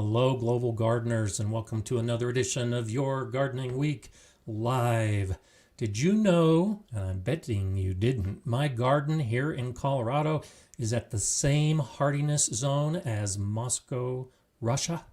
Hello, global gardeners, and welcome to another edition of Your Gardening Week Live. Did you know, and I'm betting you didn't, my garden here in Colorado is at the same hardiness zone as Moscow, Russia?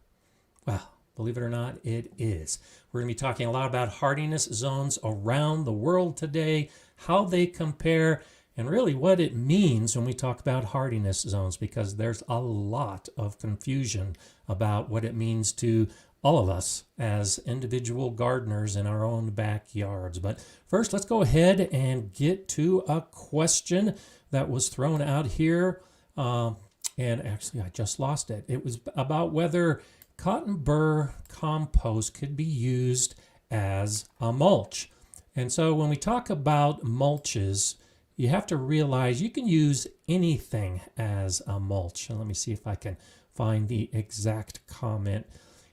Well, believe it or not, it is. We're going to be talking a lot about hardiness zones around the world today, how they compare, and really what it means when we talk about hardiness zones, because there's a lot of confusion about what it means to all of us as individual gardeners in our own backyards. But first, let's go ahead and get to a question that was thrown out here. And actually, I just lost it. It was about whether cotton burr compost could be used as a mulch. And so when we talk about mulches, you have to realize you can use anything as a mulch. And let me see if I can find the exact comment.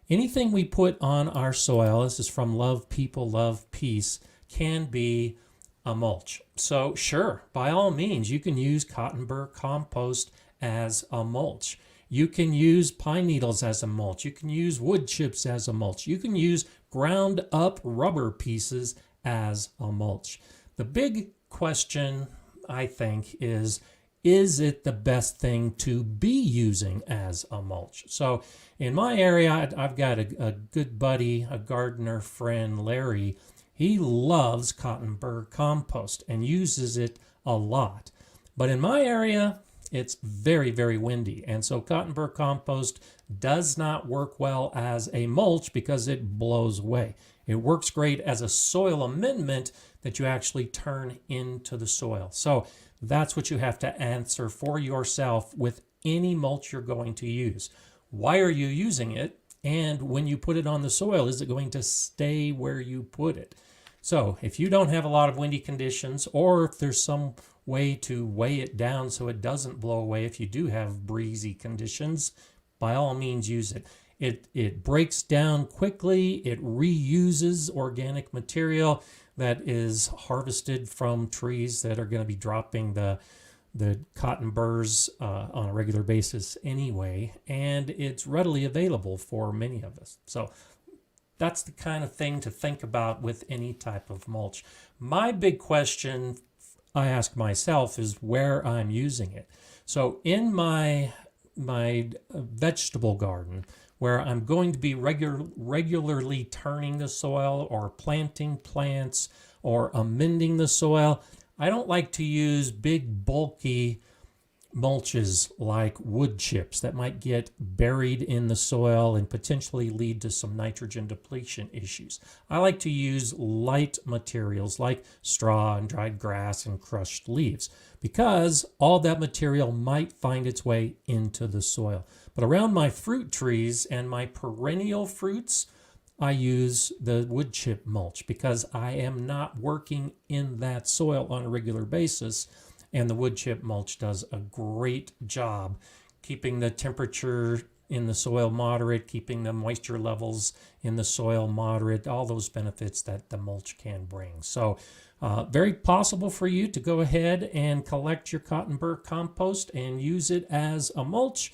Anything we put on our soil, this is from Love People, Love Peace, can be a mulch. So sure, by all means, you can use cotton burr compost as a mulch. You can use pine needles as a mulch. You can use wood chips as a mulch. You can use ground up rubber pieces as a mulch. The big question, I think, is it the best thing to be using as a mulch? So in my area, I've got a good buddy, a gardener friend, Larry. He loves cotton burr compost and uses it a lot. But in my area, it's very, very windy. And so cotton burr compost does not work well as a mulch because it blows away. It works great as a soil amendment that you actually turn into the soil. So that's what you have to answer for yourself with any mulch you're going to use. Why are you using it? And when you put it on the soil, is it going to stay where you put it? So if you don't have a lot of windy conditions, or if there's some way to weigh it down so it doesn't blow away, if you do have breezy conditions, by all means use it. It breaks down quickly. It reuses organic material that is harvested from trees that are going to be dropping the cotton burrs on a regular basis anyway, and it's readily available for many of us. So that's the kind of thing to think about with any type of mulch. My big question I ask myself is where I'm using it. So in my vegetable garden, where I'm going to be regularly turning the soil or planting plants or amending the soil, I don't like to use big bulky mulches like wood chips that might get buried in the soil and potentially lead to some nitrogen depletion issues. I like to use light materials like straw and dried grass and crushed leaves because all that material might find its way into the soil. But around my fruit trees and my perennial fruits, I use the wood chip mulch because I am not working in that soil on a regular basis. And the wood chip mulch does a great job keeping the temperature in the soil moderate, keeping the moisture levels in the soil moderate, all those benefits that the mulch can bring. So very possible for you to go ahead and collect your cotton burr compost and use it as a mulch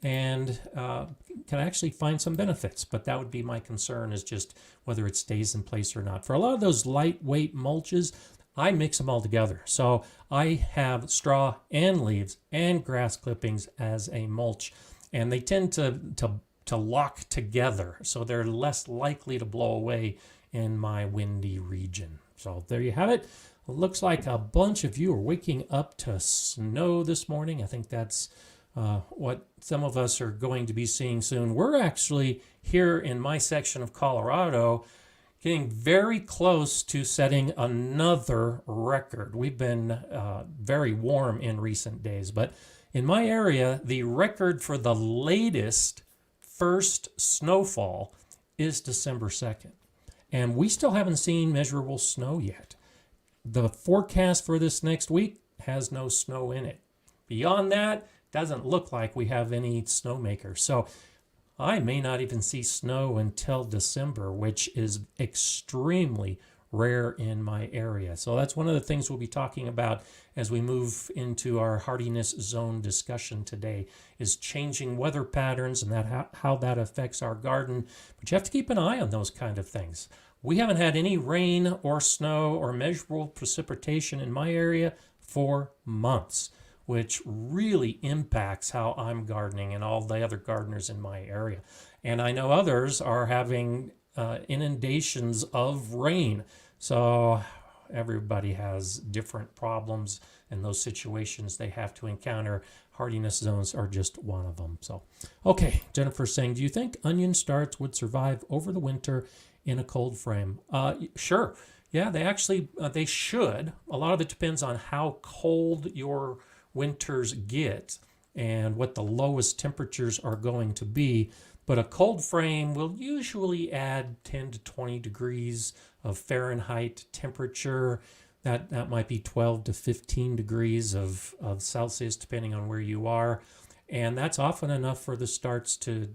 and can actually find some benefits. But that would be my concern, is just whether it stays in place or not. For a lot of those lightweight mulches, I mix them all together. So I have straw and leaves and grass clippings as a mulch, and they tend to lock together, so they're less likely to blow away in my windy region. So there you have it. Looks like a bunch of you are waking up to snow this morning. I think that's what some of us are going to be seeing soon. We're actually here in my section of Colorado getting very close to setting another record. We've been very warm in recent days, but in my area, the record for the latest first snowfall is December 2nd. And we still haven't seen measurable snow yet. The forecast for this next week has no snow in it. Beyond that, doesn't look like we have any snowmakers. So I may not even see snow until December, which is extremely rare in my area. So that's one of the things we'll be talking about as we move into our hardiness zone discussion today, is changing weather patterns and how that affects our garden. But you have to keep an eye on those kind of things. We haven't had any rain or snow or measurable precipitation in my area for months, which really impacts how I'm gardening and all the other gardeners in my area. And I know others are having inundations of rain. So everybody has different problems and those situations they have to encounter. Hardiness zones are just one of them. So, okay, Jennifer's saying, do you think onion starts would survive over the winter in a cold frame? Sure. Yeah, they should. A lot of it depends on how cold your winters get and what the lowest temperatures are going to be. But a cold frame will usually add 10 to 20 degrees of Fahrenheit temperature. That might be 12 to 15 degrees of Celsius, depending on where you are. And that's often enough for the starts to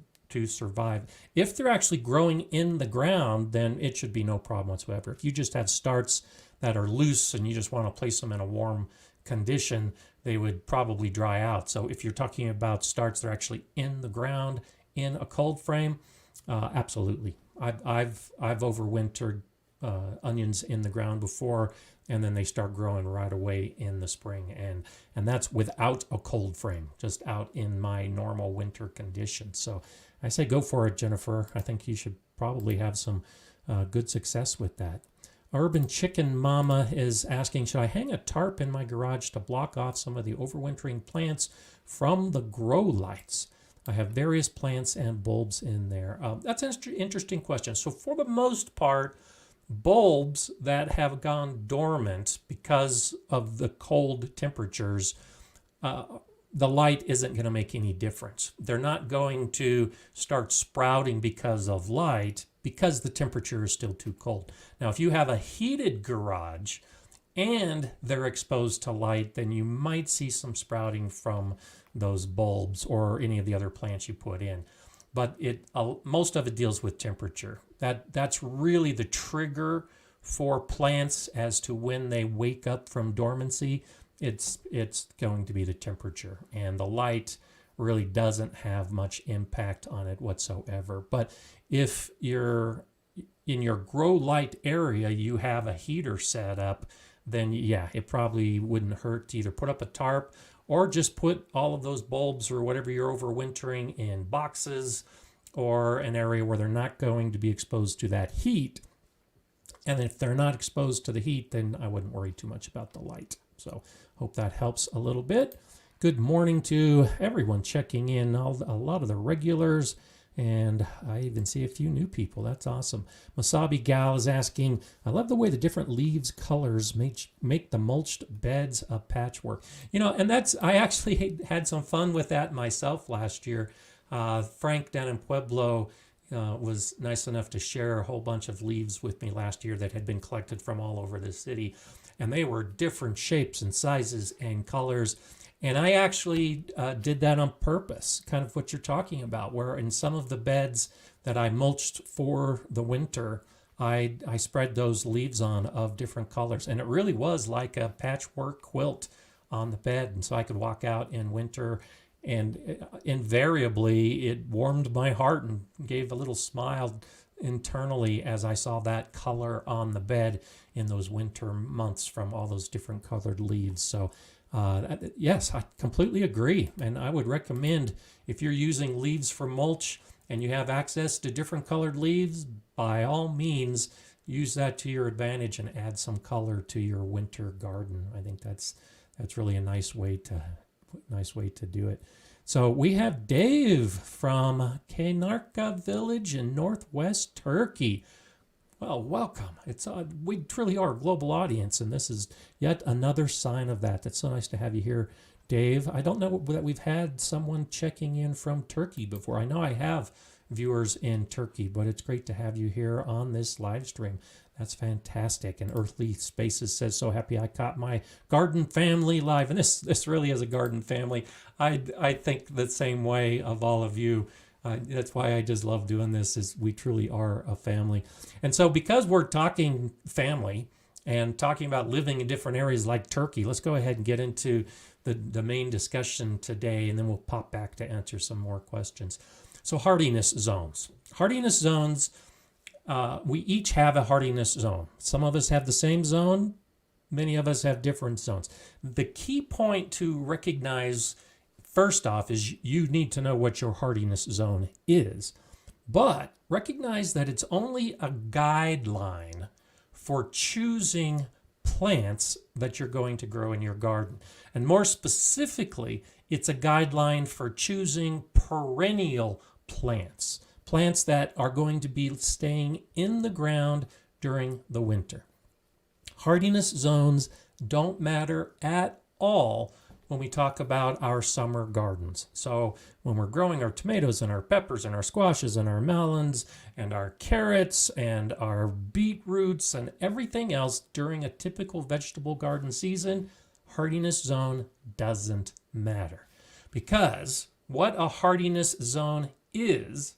survive. If they're actually growing in the ground, then it should be no problem whatsoever. If you just have starts that are loose and you just want to place them in a warm condition, they would probably dry out. So if you're talking about starts that are actually in the ground in a cold frame, absolutely. I've overwintered onions in the ground before, and then they start growing right away in the spring, and that's without a cold frame, just out in my normal winter conditions. So I say go for it, Jennifer. I think you should probably have some good success with that. Urban Chicken Mama is asking, should I hang a tarp in my garage to block off some of the overwintering plants from the grow lights? I have various plants and bulbs in there. That's an interesting question. So for the most part, bulbs that have gone dormant because of the cold temperatures, the light isn't going to make any difference. They're not going to start sprouting because of light, because the temperature is still too cold. Now, if you have a heated garage and they're exposed to light, then you might see some sprouting from those bulbs or any of the other plants you put in. But most of it deals with temperature. That's really the trigger for plants as to when they wake up from dormancy. It's going to be the temperature, and the light really doesn't have much impact on it whatsoever. But if you're in your grow light area, you have a heater set up, then yeah, it probably wouldn't hurt to either put up a tarp or just put all of those bulbs or whatever you're overwintering in boxes or an area where they're not going to be exposed to that heat. And if they're not exposed to the heat, then I wouldn't worry too much about the light. So hope that helps a little bit. Good morning to everyone checking in, a lot of the regulars, and I even see a few new people. That's awesome. Masabi Gal is asking, I love the way the different leaves colors make the mulched beds a patchwork. And I actually had some fun with that myself last year. Frank down in Pueblo was nice enough to share a whole bunch of leaves with me last year that had been collected from all over the city. And they were different shapes and sizes and colors. And I actually did that on purpose, kind of what you're talking about, where in some of the beds that I mulched for the winter, I spread those leaves on of different colors. And it really was like a patchwork quilt on the bed. And so I could walk out in winter, and invariably it warmed my heart and gave a little smile internally as I saw that color on the bed in those winter months from all those different colored leaves. So yes, I completely agree. And I would recommend, if you're using leaves for mulch and you have access to different colored leaves, by all means, use that to your advantage and add some color to your winter garden. I think that's really a nice way to do it. So we have Dave from Kaynarka Village in northwest Turkey. Well, welcome. We truly are a global audience, and this is yet another sign of that. It's so nice to have you here, Dave. I don't know that we've had someone checking in from Turkey before. I know I have viewers in Turkey, but it's great to have you here on this live stream. That's fantastic. And Earthly Spaces says, so happy I caught my garden family live. And this really is a garden family. I think the same way of all of you. That's why I just love doing this, is we truly are a family. And so because we're talking family and talking about living in different areas like Turkey, let's go ahead and get into the main discussion today, and then we'll pop back to answer some more questions. So hardiness zones. Hardiness zones, we each have a hardiness zone. Some of us have the same zone. Many of us have different zones. The key point to recognize first off is you need to know what your hardiness zone is. But recognize that it's only a guideline for choosing plants that you're going to grow in your garden. And more specifically, it's a guideline for choosing perennial plants. Plants that are going to be staying in the ground during the winter. Hardiness zones don't matter at all when we talk about our summer gardens. So when we're growing our tomatoes and our peppers and our squashes and our melons and our carrots and our beetroots and everything else during a typical vegetable garden season, hardiness zone doesn't matter. Because what a hardiness zone is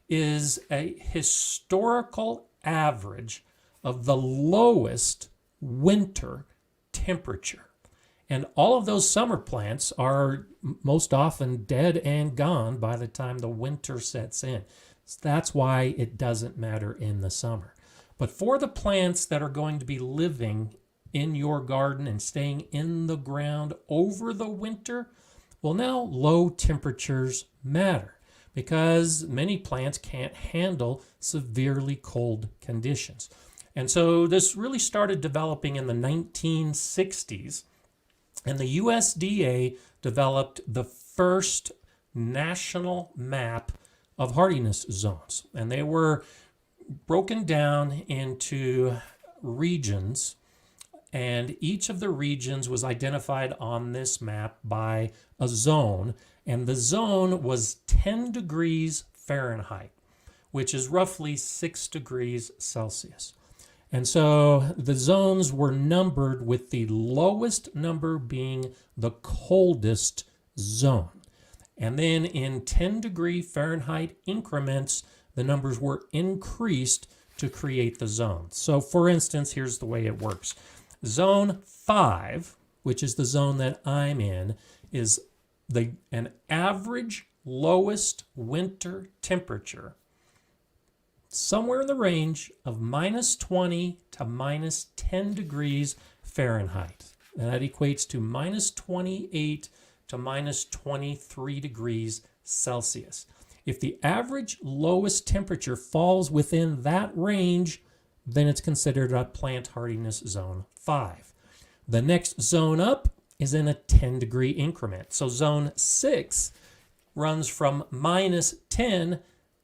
a historical average of the lowest winter temperature. And all of those summer plants are most often dead and gone by the time the winter sets in. So that's why it doesn't matter in the summer. But for the plants that are going to be living in your garden and staying in the ground over the winter, well, now low temperatures matter because many plants can't handle severely cold conditions. And so this really started developing in the 1960s. And the USDA developed the first national map of hardiness zones. And they were broken down into regions. And each of the regions was identified on this map by a zone. And the zone was 10 degrees Fahrenheit, which is roughly 6 degrees Celsius. And so the zones were numbered with the lowest number being the coldest zone. And then in 10-degree Fahrenheit increments, the numbers were increased to create the zones. So for instance, here's the way it works. Zone 5, which is the zone that I'm in, is an average lowest winter temperature somewhere in the range of minus 20 to minus 10 degrees Fahrenheit. And that equates to minus 28 to minus 23 degrees Celsius. If the average lowest temperature falls within that range, then it's considered a plant hardiness zone 5. The next zone up is in a 10-degree increment. So zone 6 runs from minus 10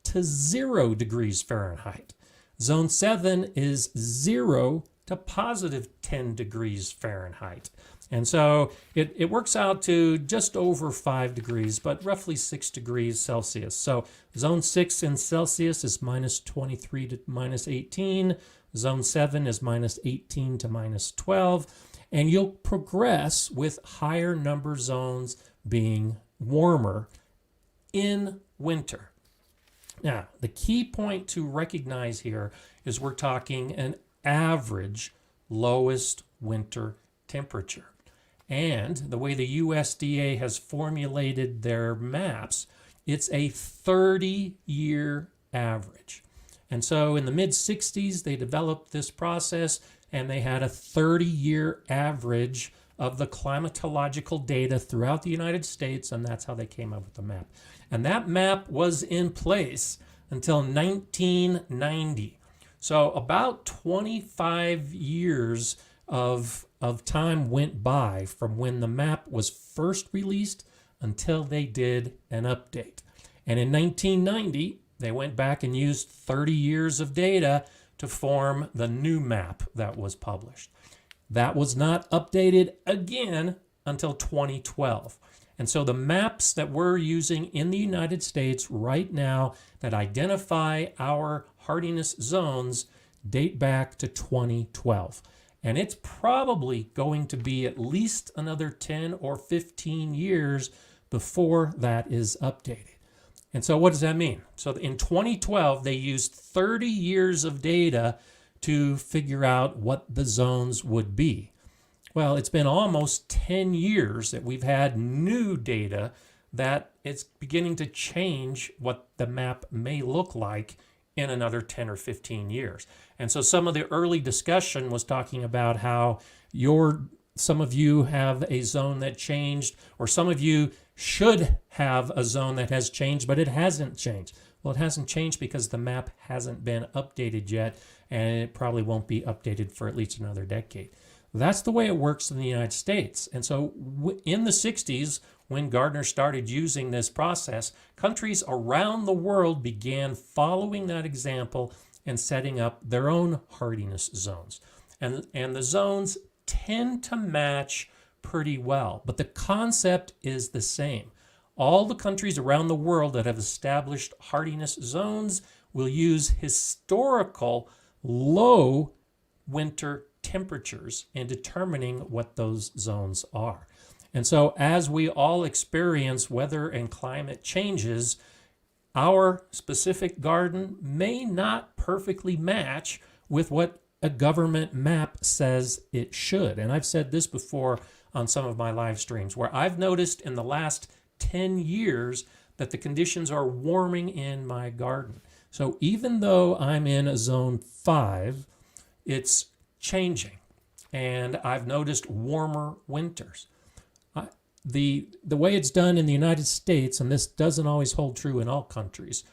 to 0 degrees Fahrenheit. Zone 7 is 0 to positive 10 degrees Fahrenheit. And so it works out to just over 5 degrees, but roughly 6 degrees Celsius. So zone 6 in Celsius is minus 23 to minus 18. Zone 7 is minus 18 to minus 12. And you'll progress with higher number zones being warmer in winter. Now, the key point to recognize here is we're talking an average lowest winter temperature. And the way the USDA has formulated their maps, it's a 30-year average. And so in the mid-60s, they developed this process, and they had a 30-year average of the climatological data throughout the United States, and that's how they came up with the map. And that map was in place until 1990. So about 25 years of time went by from when the map was first released until they did an update. And in 1990, they went back and used 30 years of data to form the new map that was published. That was not updated again until 2012. And so the maps that we're using in the United States right now that identify our hardiness zones date back to 2012. And it's probably going to be at least another 10 or 15 years before that is updated. And so what does that mean? So in 2012, they used 30 years of data to figure out what the zones would be. Well, it's been almost 10 years that we've had new data that it's beginning to change what the map may look like in another 10 or 15 years. And so some of the early discussion was talking about how some of you have a zone that changed, or some of you should have a zone that has changed, but it hasn't changed. Well, it hasn't changed because the map hasn't been updated yet, and it probably won't be updated for at least another decade. That's the way it works in the United States. And so in the 60s, when gardeners started using this process, countries around the world began following that example and setting up their own hardiness zones. And the zones tend to match pretty well, but the concept is the same. All the countries around the world that have established hardiness zones will use historical low winter temperatures in determining what those zones are. And so as we all experience weather and climate changes, our specific garden may not perfectly match with what a government map says it should. And I've said this before on some of my live streams, where I've noticed in the last 10 years that the conditions are warming in my garden. So even though I'm in a zone 5, it's changing. And I've noticed warmer winters. The way it's done in the United States, and this doesn't always hold true in all countries,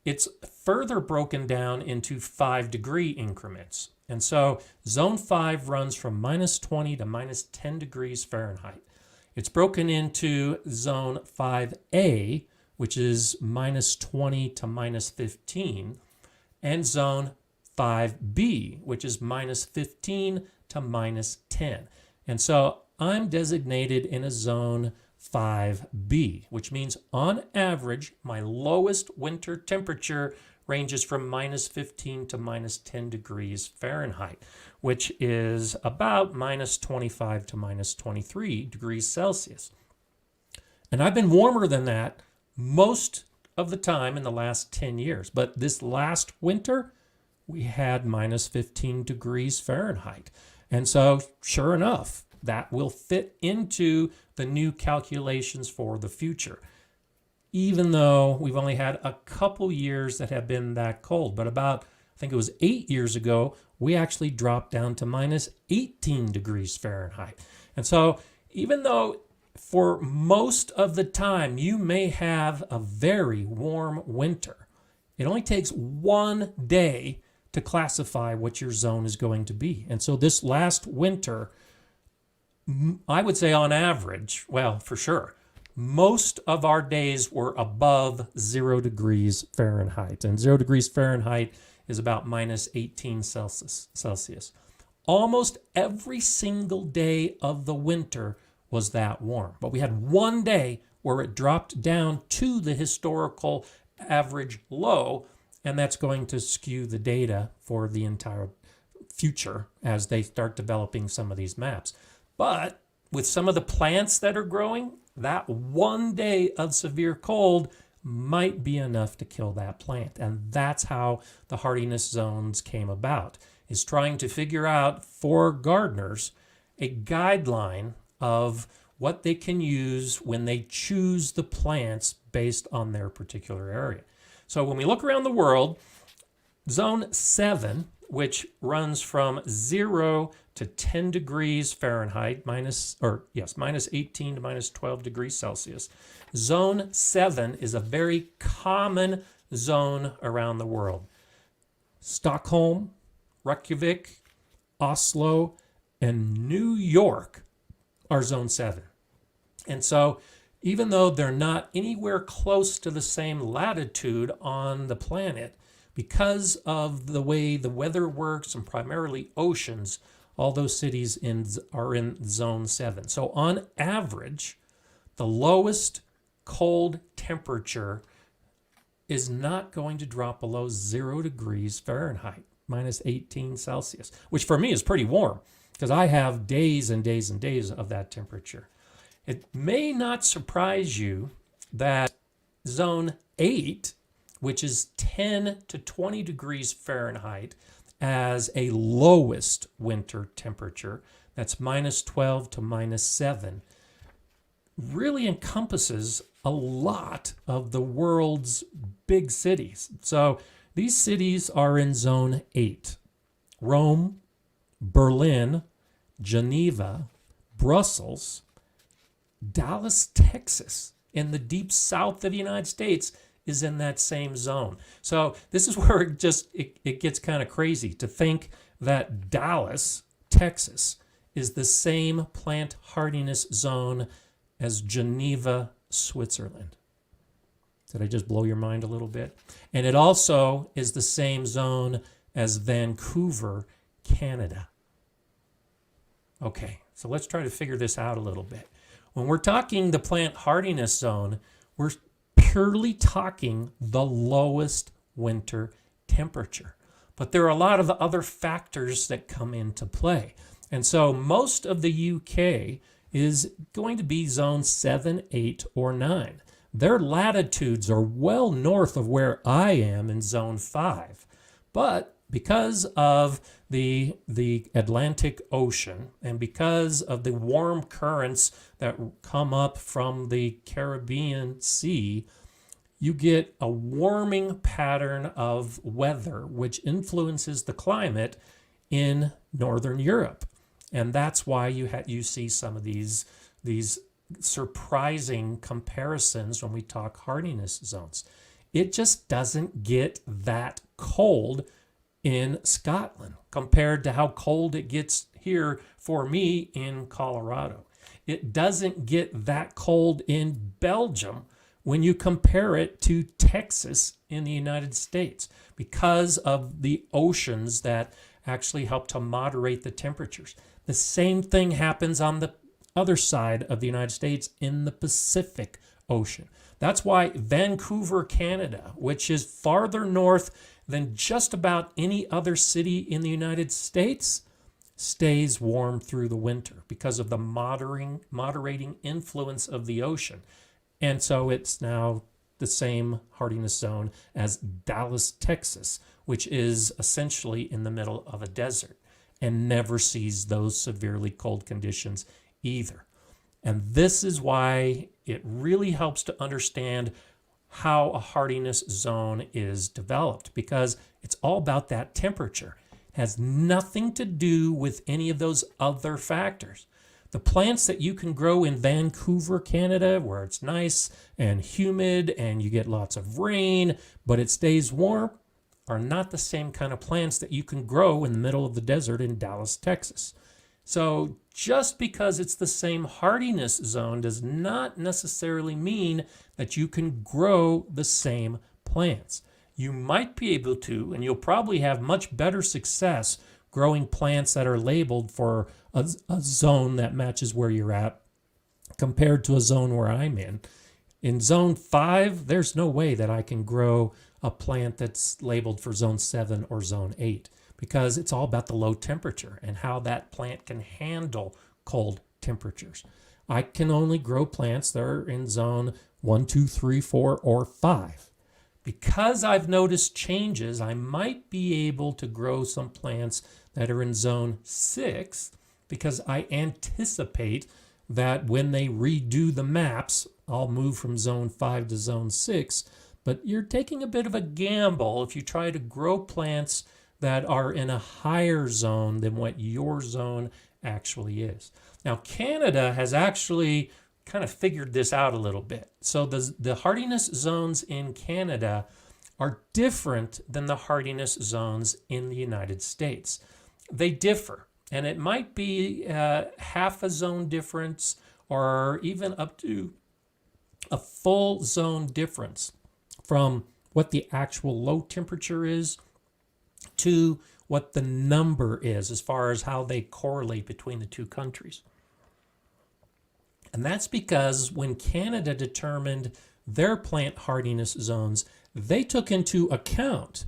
it's further broken down into 5-degree increments. And so zone 5 runs from -20 to -10 degrees Fahrenheit. It's broken into zone 5A, which is -20 to -15, and zone 5B, which is -15 to -10. And so I'm designated in a zone 5B, which means on average, my lowest winter temperature ranges from -15 to -10 degrees Fahrenheit, which is about -25 to -23 degrees Celsius. And I've been warmer than that most of the time in the last 10 years. But this last winter, we had -15 degrees Fahrenheit. And so, sure enough, that will fit into the new calculations for the future. Even though we've only had a couple years that have been that cold. But about, I think it was 8 years ago, we actually dropped down to -18 degrees Fahrenheit. And so even though for most of the time you may have a very warm winter, it only takes one day to classify what your zone is going to be. And so this last winter, I would say on average, well, for sure, most of our days were above 0 degrees Fahrenheit. And 0 degrees Fahrenheit is about -18 Celsius. Almost every single day of the winter was that warm. But we had one day where it dropped down to the historical average low, and that's going to skew the data for the entire future as they start developing some of these maps. But with some of the plants that are growing, that one day of severe cold might be enough to kill that plant. And that's how the hardiness zones came about, is trying to figure out for gardeners a guideline of what they can use when they choose the plants based on their particular area. So when we look around the world, zone 7, which runs from 0 to 10 degrees Fahrenheit, -18 to -12 degrees Celsius. Zone 7 is a very common zone around the world. Stockholm, Reykjavik, Oslo, and New York are zone 7. And so even though they're not anywhere close to the same latitude on the planet, because of the way the weather works and primarily oceans, all those cities are in zone 7. So on average, the lowest cold temperature is not going to drop below 0 degrees Fahrenheit, -18 Celsius, which for me is pretty warm because I have days and days and days of that temperature. It may not surprise you that zone 8, which is 10 to 20 degrees Fahrenheit, as a lowest winter temperature. That's minus 12 to minus 7. Really encompasses a lot of the world's big cities. So these cities are in zone 8. Rome, Berlin, Geneva, Brussels, Dallas, Texas, in the deep south of the United States is in that same zone. So this is where it gets kind of crazy to think that Dallas, Texas, is the same plant hardiness zone as Geneva, Switzerland. Did I just blow your mind a little bit? And it also is the same zone as Vancouver, Canada. Okay, so let's try to figure this out a little bit. When we're talking the plant hardiness zone, we're purely talking the lowest winter temperature. But there are a lot of other factors that come into play. And so most of the UK is going to be zone 7, 8, or 9. Their latitudes are well north of where I am in zone 5. But because of the Atlantic Ocean and because of the warm currents that come up from the Caribbean Sea, you get a warming pattern of weather which influences the climate in Northern Europe. And that's why you see some of these surprising comparisons when we talk hardiness zones. It just doesn't get that cold in Scotland compared to how cold it gets here for me in Colorado. It doesn't get that cold in Belgium when you compare it to Texas in the United States because of the oceans that actually help to moderate the temperatures. The same thing happens on the other side of the United States in the Pacific Ocean. That's why Vancouver, Canada, which is farther north than just about any other city in the United States, stays warm through the winter because of the moderating influence of the ocean. And so it's now the same hardiness zone as Dallas, Texas, which is essentially in the middle of a desert and never sees those severely cold conditions either. And this is why it really helps to understand how a hardiness zone is developed, because it's all about that temperature. It has nothing to do with any of those other factors. The plants that you can grow in Vancouver, Canada, where it's nice and humid and you get lots of rain, but it stays warm, are not the same kind of plants that you can grow in the middle of the desert in Dallas, Texas. So just because it's the same hardiness zone does not necessarily mean that you can grow the same plants. You might be able to, and you'll probably have much better success growing plants that are labeled for a zone that matches where you're at compared to a zone where I'm in. In zone 5, there's no way that I can grow a plant that's labeled for zone 7 or zone 8 because it's all about the low temperature and how that plant can handle cold temperatures. I can only grow plants that are in zone 1, 2, 3, 4, or 5. Because I've noticed changes, I might be able to grow some plants that are in zone 6 because I anticipate that when they redo the maps, I'll move from zone 5 to zone 6. But you're taking a bit of a gamble if you try to grow plants that are in a higher zone than what your zone actually is. Now, Canada has actually kind of figured this out a little bit. So the hardiness zones in Canada are different than the hardiness zones in the United States. They differ, and it might be half a zone difference or even up to a full zone difference from what the actual low temperature is to what the number is as far as how they correlate between the two countries. And that's because when Canada determined their plant hardiness zones, they took into account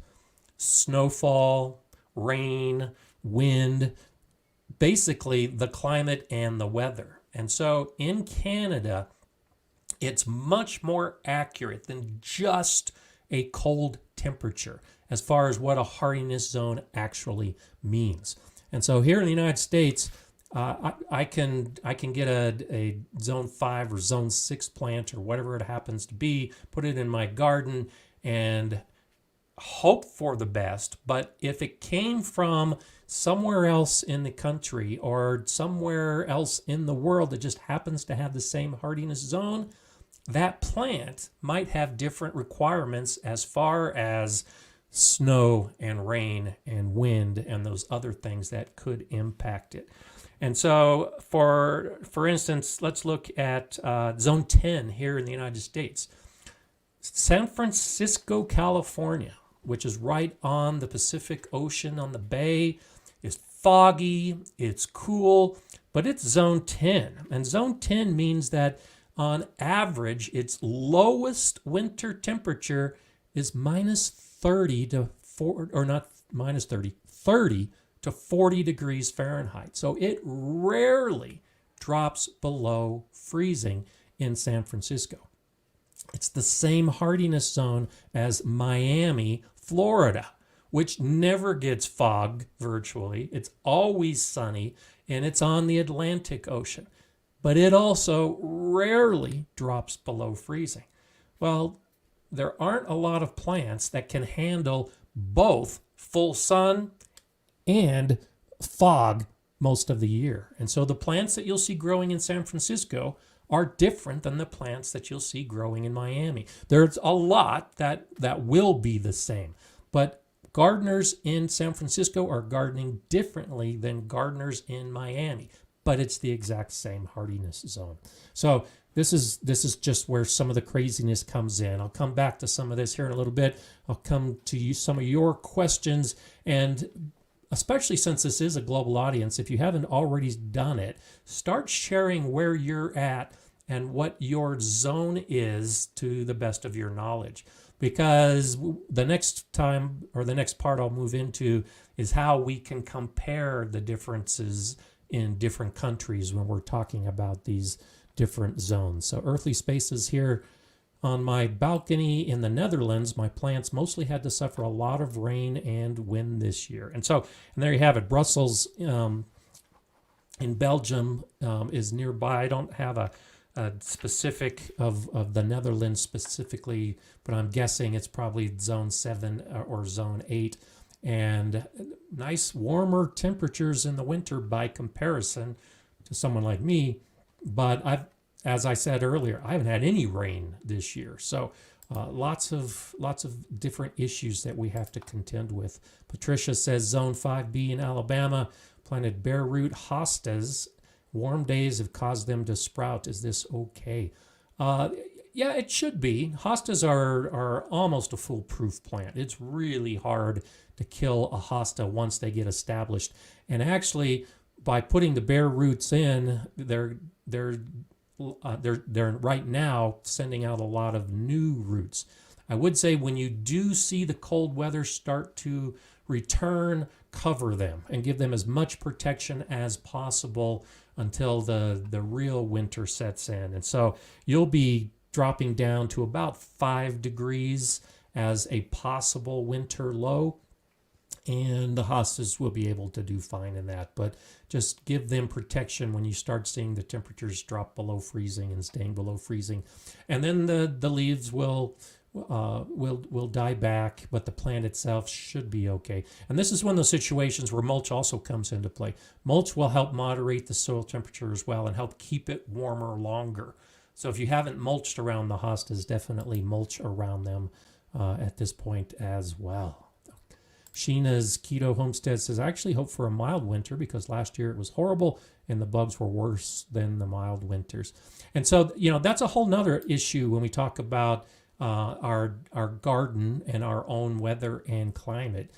snowfall, rain, wind, basically the climate and the weather. And so in Canada, It's much more accurate than just a cold temperature as far as what a hardiness zone actually means. And so here in the United States, I can get a zone 5 or zone 6 plant or whatever it happens to be, put it in my garden and hope for the best. But if it came from somewhere else in the country or somewhere else in the world that just happens to have the same hardiness zone, that plant might have different requirements as far as snow and rain and wind and those other things that could impact it. And so, for instance, let's look at Zone 10 here in the United States. San Francisco, California, which is right on the Pacific Ocean on the bay, is foggy, it's cool, but it's Zone 10. And Zone 10 means that on average, its lowest winter temperature is minus 30 to 4, or not minus 30, 30 to 40 degrees Fahrenheit. So it rarely drops below freezing in San Francisco. It's the same hardiness zone as Miami, Florida, which never gets fog virtually. It's always sunny, and it's on the Atlantic Ocean. But it also rarely drops below freezing. Well, there aren't a lot of plants that can handle both full sun and fog most of the year. And so the plants that you'll see growing in San Francisco are different than the plants that you'll see growing in Miami. There's a lot that will be the same, but gardeners in San Francisco are gardening differently than gardeners in Miami, but it's the exact same hardiness zone. So this is just where some of the craziness comes in. I'll come back to some of this here in a little bit. I'll come to you some of your questions, and especially since this is a global audience, if you haven't already done it, start sharing where you're at and what your zone is to the best of your knowledge. Because the next time, or the next part I'll move into, is how we can compare the differences in different countries when we're talking about these different zones. So earthly spaces here on my balcony in the Netherlands, my plants mostly had to suffer a lot of rain and wind this year. And there you have it. Brussels in Belgium is nearby. I don't have a specific of the Netherlands specifically, but I'm guessing it's probably zone 7 or zone 8. And nice warmer temperatures in the winter by comparison to someone like me. But as I said earlier, I haven't had any rain this year. So lots of different issues that we have to contend with. Patricia says zone 5B in Alabama planted bare root hostas. Warm days have caused them to sprout. Is this okay? Yeah, it should be. Hostas are almost a foolproof plant. It's really hard to kill a hosta once they get established. And actually, by putting the bare roots in, they're right now sending out a lot of new roots. I would say when you do see the cold weather start to return, cover them and give them as much protection as possible until the real winter sets in. And so you'll be dropping down to about 5 degrees as a possible winter low, and the hostas will be able to do fine in that. But just give them protection when you start seeing the temperatures drop below freezing and staying below freezing. And then the leaves will die back, but the plant itself should be okay. And this is one of those situations where mulch also comes into play. Mulch will help moderate the soil temperature as well and help keep it warmer longer. So if you haven't mulched around the hostas, definitely mulch around them at this point as well. Sheena's Keto Homestead says, I actually hope for a mild winter because last year it was horrible and the bugs were worse than the mild winters. And so, that's a whole nother issue when we talk about our garden and our own weather and climate.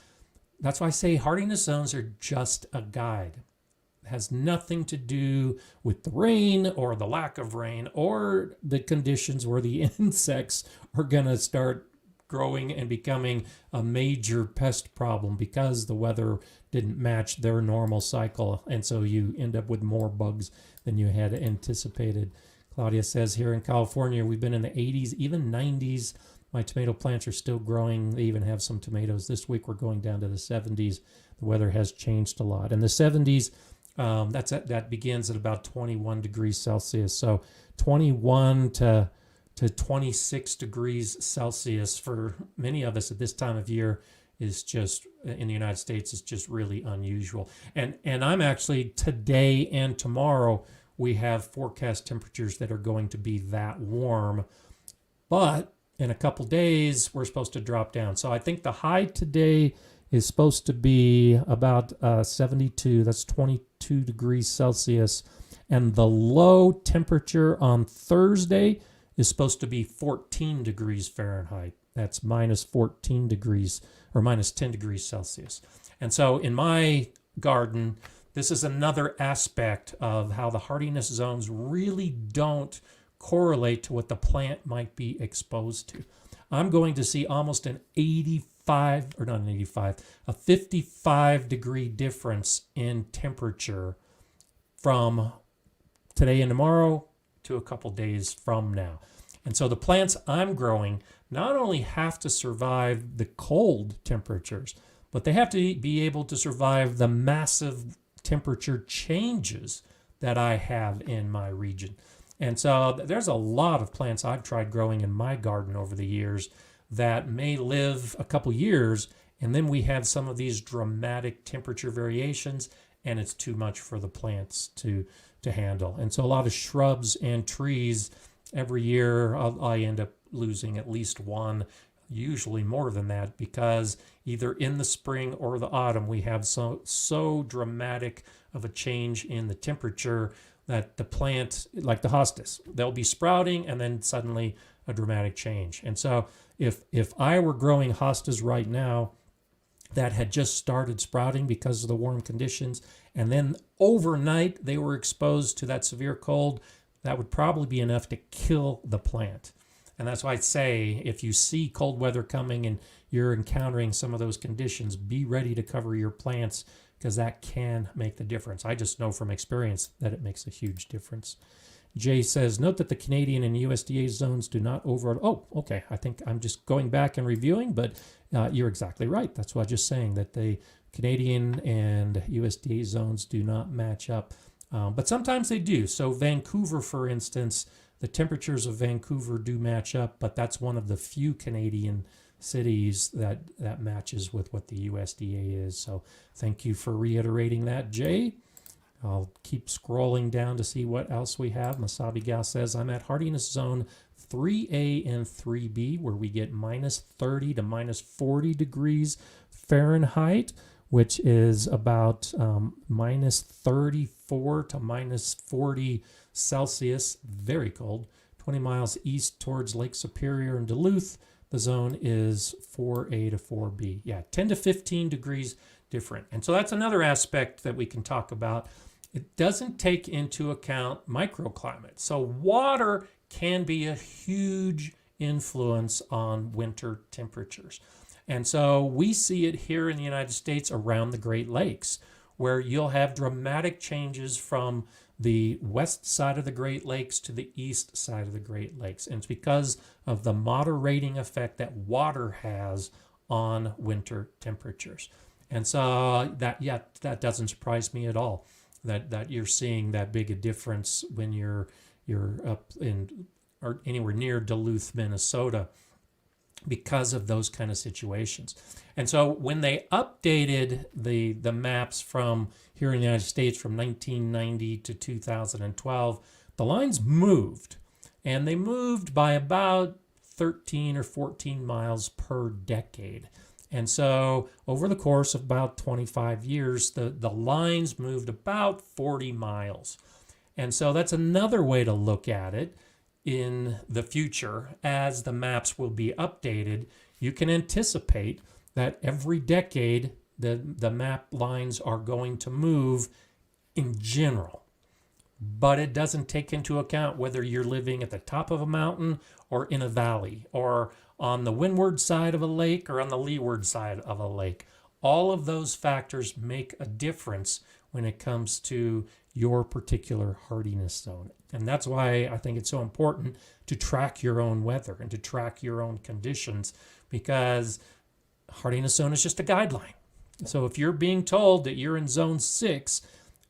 That's why I say hardiness zones are just a guide. It has nothing to do with the rain or the lack of rain or the conditions where the insects are going to start growing and becoming a major pest problem because the weather didn't match their normal cycle. And so you end up with more bugs than you had anticipated. Claudia says, here in California, we've been in the 80s, even 90s. My tomato plants are still growing. They even have some tomatoes. This week we're going down to the 70s. The weather has changed a lot. And the 70s, that begins at about 21 degrees Celsius. So 21 to 26 degrees Celsius for many of us at this time of year is just, in the United States, is just really unusual. And I'm actually, today and tomorrow, we have forecast temperatures that are going to be that warm. But in a couple days, we're supposed to drop down. So I think the high today is supposed to be about 72. That's 22 degrees Celsius. And the low temperature on Thursday is supposed to be 14 degrees Fahrenheit. That's minus 14 degrees or minus 10 degrees Celsius. And so in my garden, this is another aspect of how the hardiness zones really don't correlate to what the plant might be exposed to. I'm going to see almost an 55 degree difference in temperature from today and tomorrow to a couple days from now. And so the plants I'm growing not only have to survive the cold temperatures, but they have to be able to survive the massive temperature changes that I have in my region. And so there's a lot of plants I've tried growing in my garden over the years that may live a couple years, and then we have some of these dramatic temperature variations, and it's too much for the plants to handle. And so a lot of shrubs and trees, every year I end up losing at least one, usually more than that, because either in the spring or the autumn we have so dramatic of a change in the temperature that the plant, like the hostas, they'll be sprouting and then suddenly a dramatic change. And so if I were growing hostas right now that had just started sprouting because of the warm conditions, and then overnight they were exposed to that severe cold, that would probably be enough to kill the plant. And that's why I say, if you see cold weather coming and you're encountering some of those conditions, be ready to cover your plants, because that can make the difference. I just know from experience that it makes a huge difference. Jay says, note that the Canadian and USDA zones do not Oh, okay. I think I'm just going back and reviewing, but you're exactly right. That's what I'm just saying, that the Canadian and USDA zones do not match up. But sometimes they do. So Vancouver, for instance, the temperatures of Vancouver do match up, but that's one of the few Canadian cities that matches with what the USDA is. So thank you for reiterating that, Jay. I'll keep scrolling down to see what else we have. Masabi Gal says, I'm at hardiness zone 3A and 3B, where we get minus 30 to minus 40 degrees Fahrenheit, which is about minus 34 to minus 40 Celsius, very cold. 20 miles east towards Lake Superior and Duluth, the zone is 4A to 4B. Yeah, 10 to 15 degrees different. And so that's another aspect that we can talk about. It doesn't take into account microclimates. So water can be a huge influence on winter temperatures. And so we see it here in the United States around the Great Lakes, where you'll have dramatic changes from the west side of the Great Lakes to the east side of the Great Lakes. And it's because of the moderating effect that water has on winter temperatures. And so that doesn't surprise me at all, that you're seeing that big a difference when you're up in or anywhere near Duluth, Minnesota, because of those kind of situations. And so when they updated the maps from here in the United States from 1990 to 2012, the lines moved, and they moved by about 13 or 14 miles per decade. And so over the course of about 25 years, the lines moved about 40 miles. And so that's another way to look at it. In the future, as the maps will be updated, you can anticipate that every decade the map lines are going to move in general. But it doesn't take into account whether you're living at the top of a mountain or in a valley, or on the windward side of a lake or on the leeward side of a lake. All of those factors make a difference when it comes to your particular hardiness zone. And that's why I think it's so important to track your own weather and to track your own conditions, because hardiness zone is just a guideline. So if you're being told that you're in zone 6,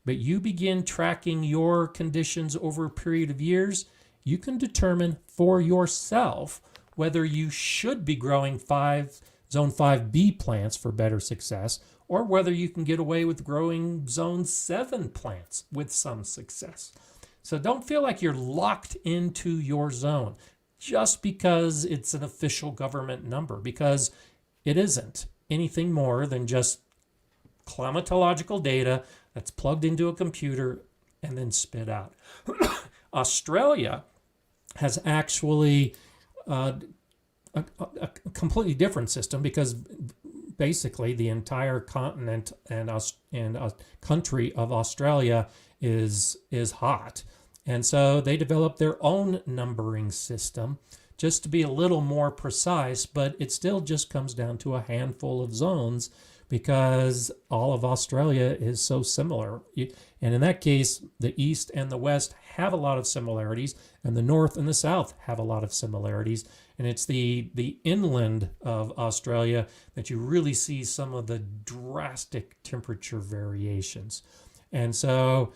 but you begin tracking your conditions over a period of years, you can determine for yourself whether you should be growing zone 5B plants for better success, or whether you can get away with growing zone 7 plants with some success. So don't feel like you're locked into your zone just because it's an official government number, because it isn't anything more than just climatological data that's plugged into a computer and then spit out. Australia has actually a completely different system, because basically the entire continent and country of Australia is hot. And so they developed their own numbering system just to be a little more precise, but it still just comes down to a handful of zones, because all of Australia is so similar. And in that case, the East and the West have a lot of similarities, and the North and the South have a lot of similarities. And it's the inland of Australia that you really see some of the drastic temperature variations. And so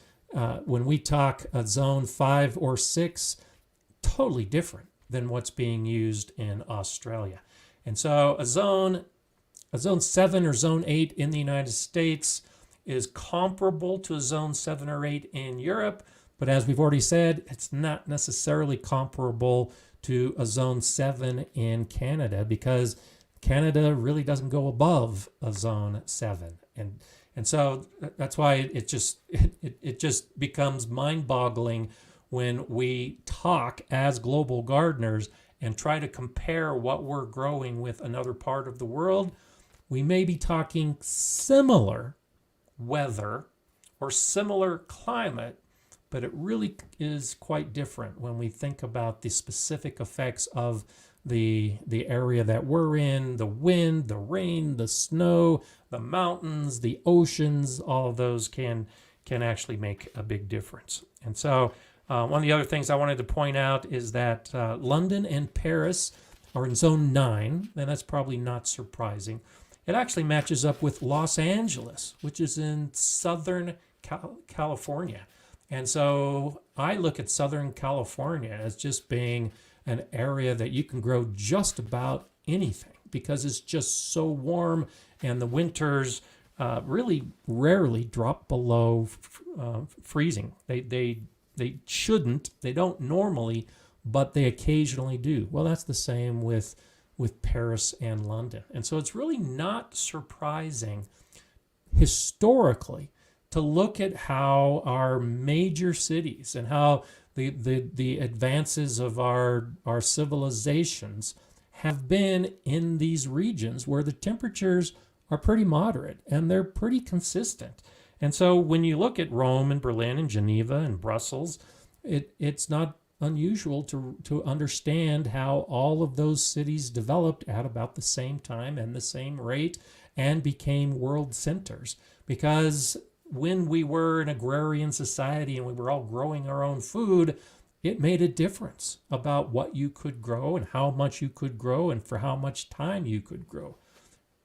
when we talk a zone 5 or 6, totally different than what's being used in Australia. And so a zone 7 or zone 8 in the United States is comparable to a zone 7 or 8 in Europe, but as we've already said, it's not necessarily comparable to a zone 7 in Canada, because Canada really doesn't go above a zone 7. And so that's why it just becomes mind-boggling when we talk as global gardeners and try to compare what we're growing with another part of the world. We may be talking similar weather or similar climate, but it really is quite different when we think about the specific effects of the area that we're in, the wind, the rain, the snow, the mountains, the oceans. All of those can actually make a big difference. And so one of the other things I wanted to point out is that London and Paris are in zone 9, and that's probably not surprising. It actually matches up with Los Angeles, which is in Southern California. And so I look at Southern California as just being an area that you can grow just about anything, because it's just so warm, and the winters really rarely drop below freezing. They shouldn't, they don't normally, but they occasionally do. Well, that's the same with Paris and London. And so it's really not surprising historically to look at how our major cities and how the advances of our civilizations have been in these regions where the temperatures are pretty moderate and they're pretty consistent. And so when you look at Rome and Berlin and Geneva and Brussels, it's not unusual to understand how all of those cities developed at about the same time and the same rate and became world centers. Because when we were an agrarian society and we were all growing our own food, it made a difference about what you could grow and how much you could grow and for how much time you could grow.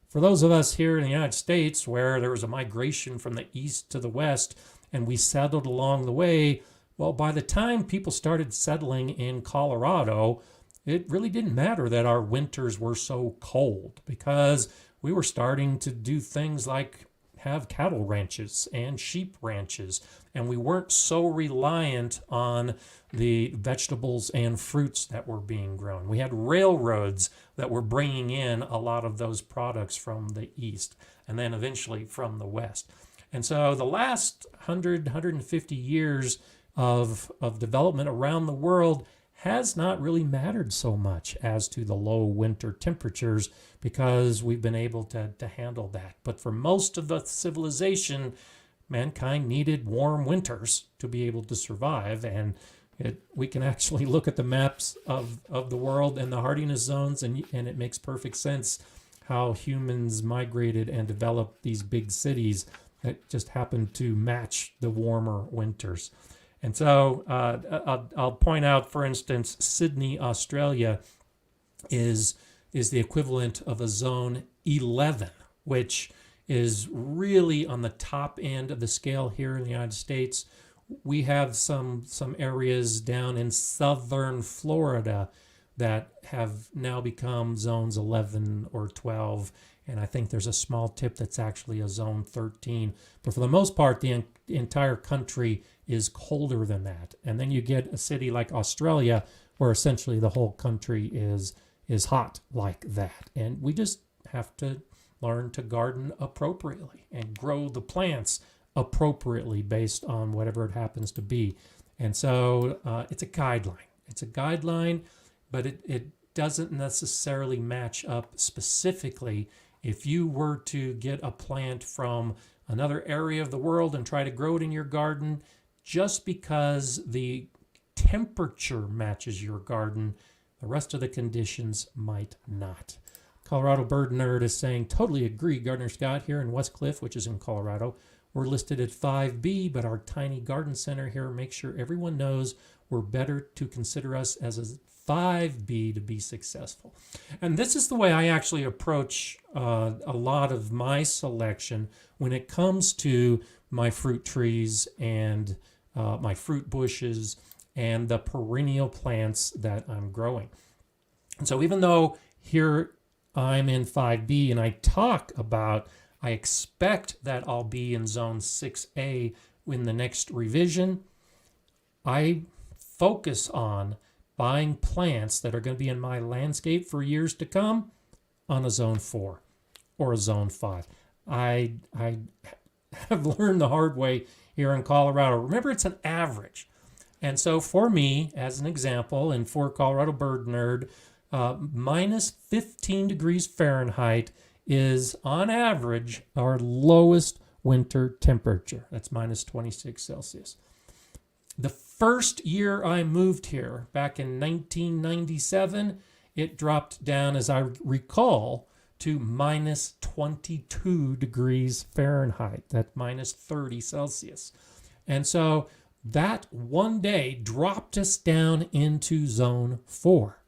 For those of us here in the United States, where there was a migration from the east to the west and we settled along the way, well, by the time people started settling in Colorado, it really didn't matter that our winters were so cold, because we were starting to do things like have cattle ranches and sheep ranches, and we weren't so reliant on the vegetables and fruits that were being grown. We had railroads that were bringing in a lot of those products from the east and then eventually from the west. And so the last 150 years of development around the world has not really mattered so much as to the low winter temperatures, because we've been able to handle that. But for most of the civilization, mankind needed warm winters to be able to survive. And we can actually look at the maps of the world and the hardiness zones, and it makes perfect sense how humans migrated and developed these big cities that just happen to match the warmer winters. And so I'll point out, for instance, Sydney, Australia is the equivalent of a zone 11, which is really on the top end of the scale here in the United States. We have some areas down in southern Florida that have now become zones 11 or 12, and I think there's a small tip that's actually a zone 13. But for the most part, the entire country is colder than that. And then you get a city like Australia, where essentially the whole country is hot like that. And we just have to learn to garden appropriately and grow the plants appropriately based on whatever it happens to be. And so it's a guideline. It's a guideline, but it doesn't necessarily match up specifically. If you were to get a plant from another area of the world and try to grow it in your garden, just because the temperature matches your garden, the rest of the conditions might not. Colorado Bird Nerd is saying, totally agree, Gardner Scott, here in West Cliff, which is in Colorado. We're listed at 5B, but our tiny garden center here makes sure everyone knows we're better to consider us as a 5B to be successful. And this is the way I actually approach a lot of my selection when it comes to my fruit trees and my fruit bushes and the perennial plants that I'm growing. And so even though here I'm in 5B and I talk about, I expect that I'll be in zone 6A in the next revision, I focus on buying plants that are going to be in my landscape for years to come on a zone 4 or a zone 5. I have learned the hard way here in Colorado. Remember, it's an average. And so for me, as an example, and for Colorado Bird Nerd, minus 15 degrees Fahrenheit is on average our lowest winter temperature. That's minus 26 Celsius. The first year I moved here, back in 1997, it dropped down, as I recall, to minus 22 degrees Fahrenheit. That's minus 30 Celsius. And so that one day dropped us down into zone 4.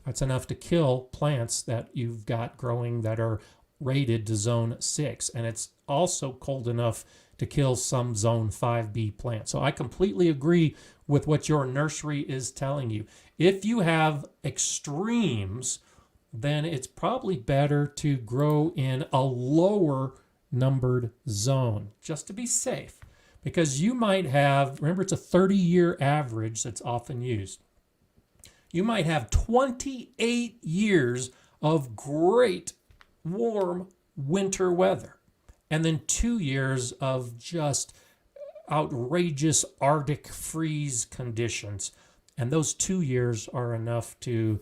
That's enough to kill plants that you've got growing that are rated to zone 6. And it's also cold enough to kill some zone 5B plants. So I completely agree with what your nursery is telling you. If you have extremes, then it's probably better to grow in a lower numbered zone, just to be safe. Because you might have, remember, it's a 30-year average that's often used. You might have 28 years of great warm winter weather, and then 2 years of just outrageous Arctic freeze conditions. And those 2 years are enough to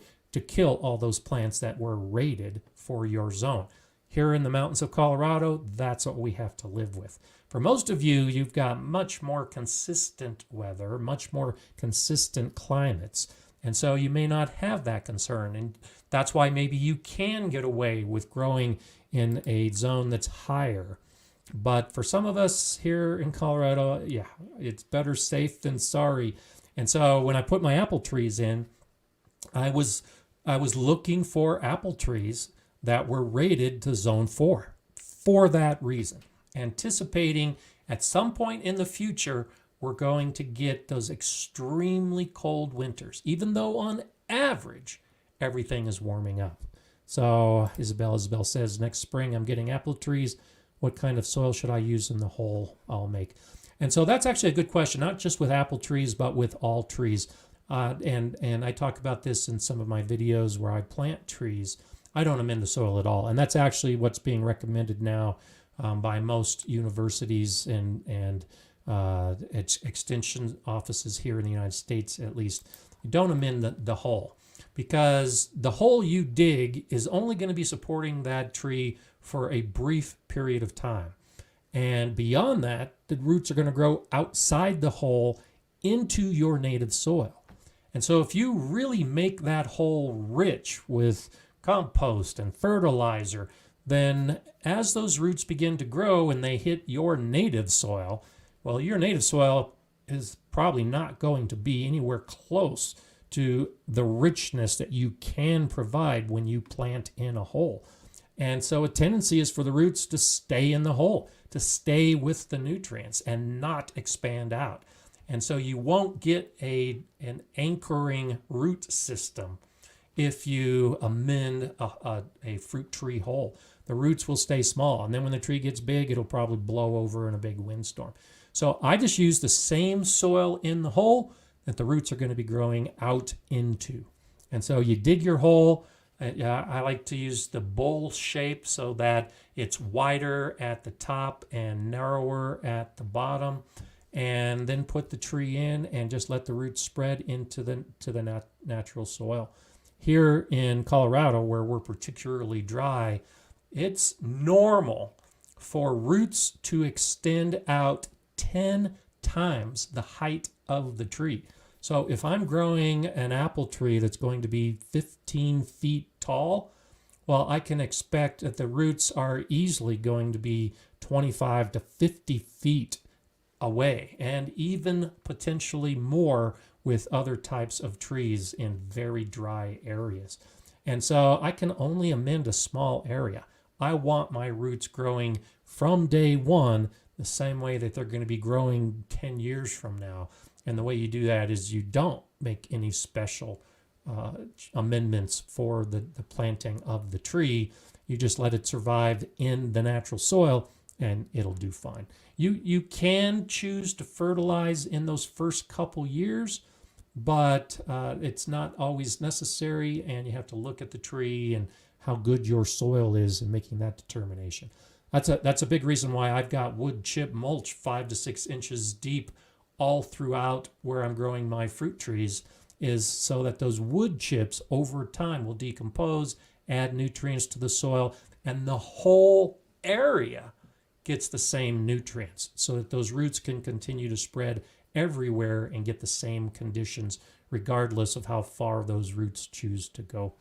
kill all those plants that were rated for your zone. Here in the mountains of Colorado, that's what we have to live with. For most of you, you've got much more consistent weather, much more consistent climates. And so you may not have that concern. And that's why maybe you can get away with growing in a zone that's higher. But for some of us here in Colorado, yeah, it's better safe than sorry. And so when I put my apple trees in, I was looking for apple trees that were rated to zone 4 for that reason, anticipating at some point in the future we're going to get those extremely cold winters, even though on average everything is warming up. So Isabel says, next spring I'm getting apple trees. What kind of soil should I use in the hole I'll make? And so that's actually a good question, not just with apple trees, but with all trees. And I talk about this in some of my videos where I plant trees. I don't amend the soil at all. And that's actually what's being recommended now by most universities and extension offices here in the United States, at least. You don't amend the hole, because the hole you dig is only going to be supporting that tree for a brief period of time. And beyond that, the roots are going to grow outside the hole into your native soil. And so if you really make that hole rich with compost and fertilizer, then as those roots begin to grow and they hit your native soil, well, your native soil is probably not going to be anywhere close to the richness that you can provide when you plant in a hole. And so a tendency is for the roots to stay in the hole, to stay with the nutrients and not expand out. And so you won't get an anchoring root system if you amend a fruit tree hole. The roots will stay small, and then when the tree gets big, it'll probably blow over in a big windstorm. So I just use the same soil in the hole that the roots are going to be growing out into. And so you dig your hole. I like to use the bowl shape so that it's wider at the top and narrower at the bottom, and then put the tree in and just let the roots spread into the natural soil. Here in Colorado, where we're particularly dry, it's normal for roots to extend out 10 times the height of the tree. So if I'm growing an apple tree that's going to be 15 feet tall, well, I can expect that the roots are easily going to be 25 to 50 feet away, and even potentially more with other types of trees in very dry areas. And so I can only amend a small area. I want my roots growing from day one the same way that they're going to be growing 10 years from now. And the way you do that is you don't make any special amendments for the planting of the tree. You just let it survive in the natural soil and it'll do fine. You can choose to fertilize in those first couple years, but it's not always necessary, and you have to look at the tree and how good your soil is in making that determination. That's a big reason why I've got wood chip mulch 5 to 6 inches deep all throughout where I'm growing my fruit trees, is so that those wood chips over time will decompose, add nutrients to the soil, and the whole area gets the same nutrients so that those roots can continue to spread everywhere and get the same conditions regardless of how far those roots choose to go.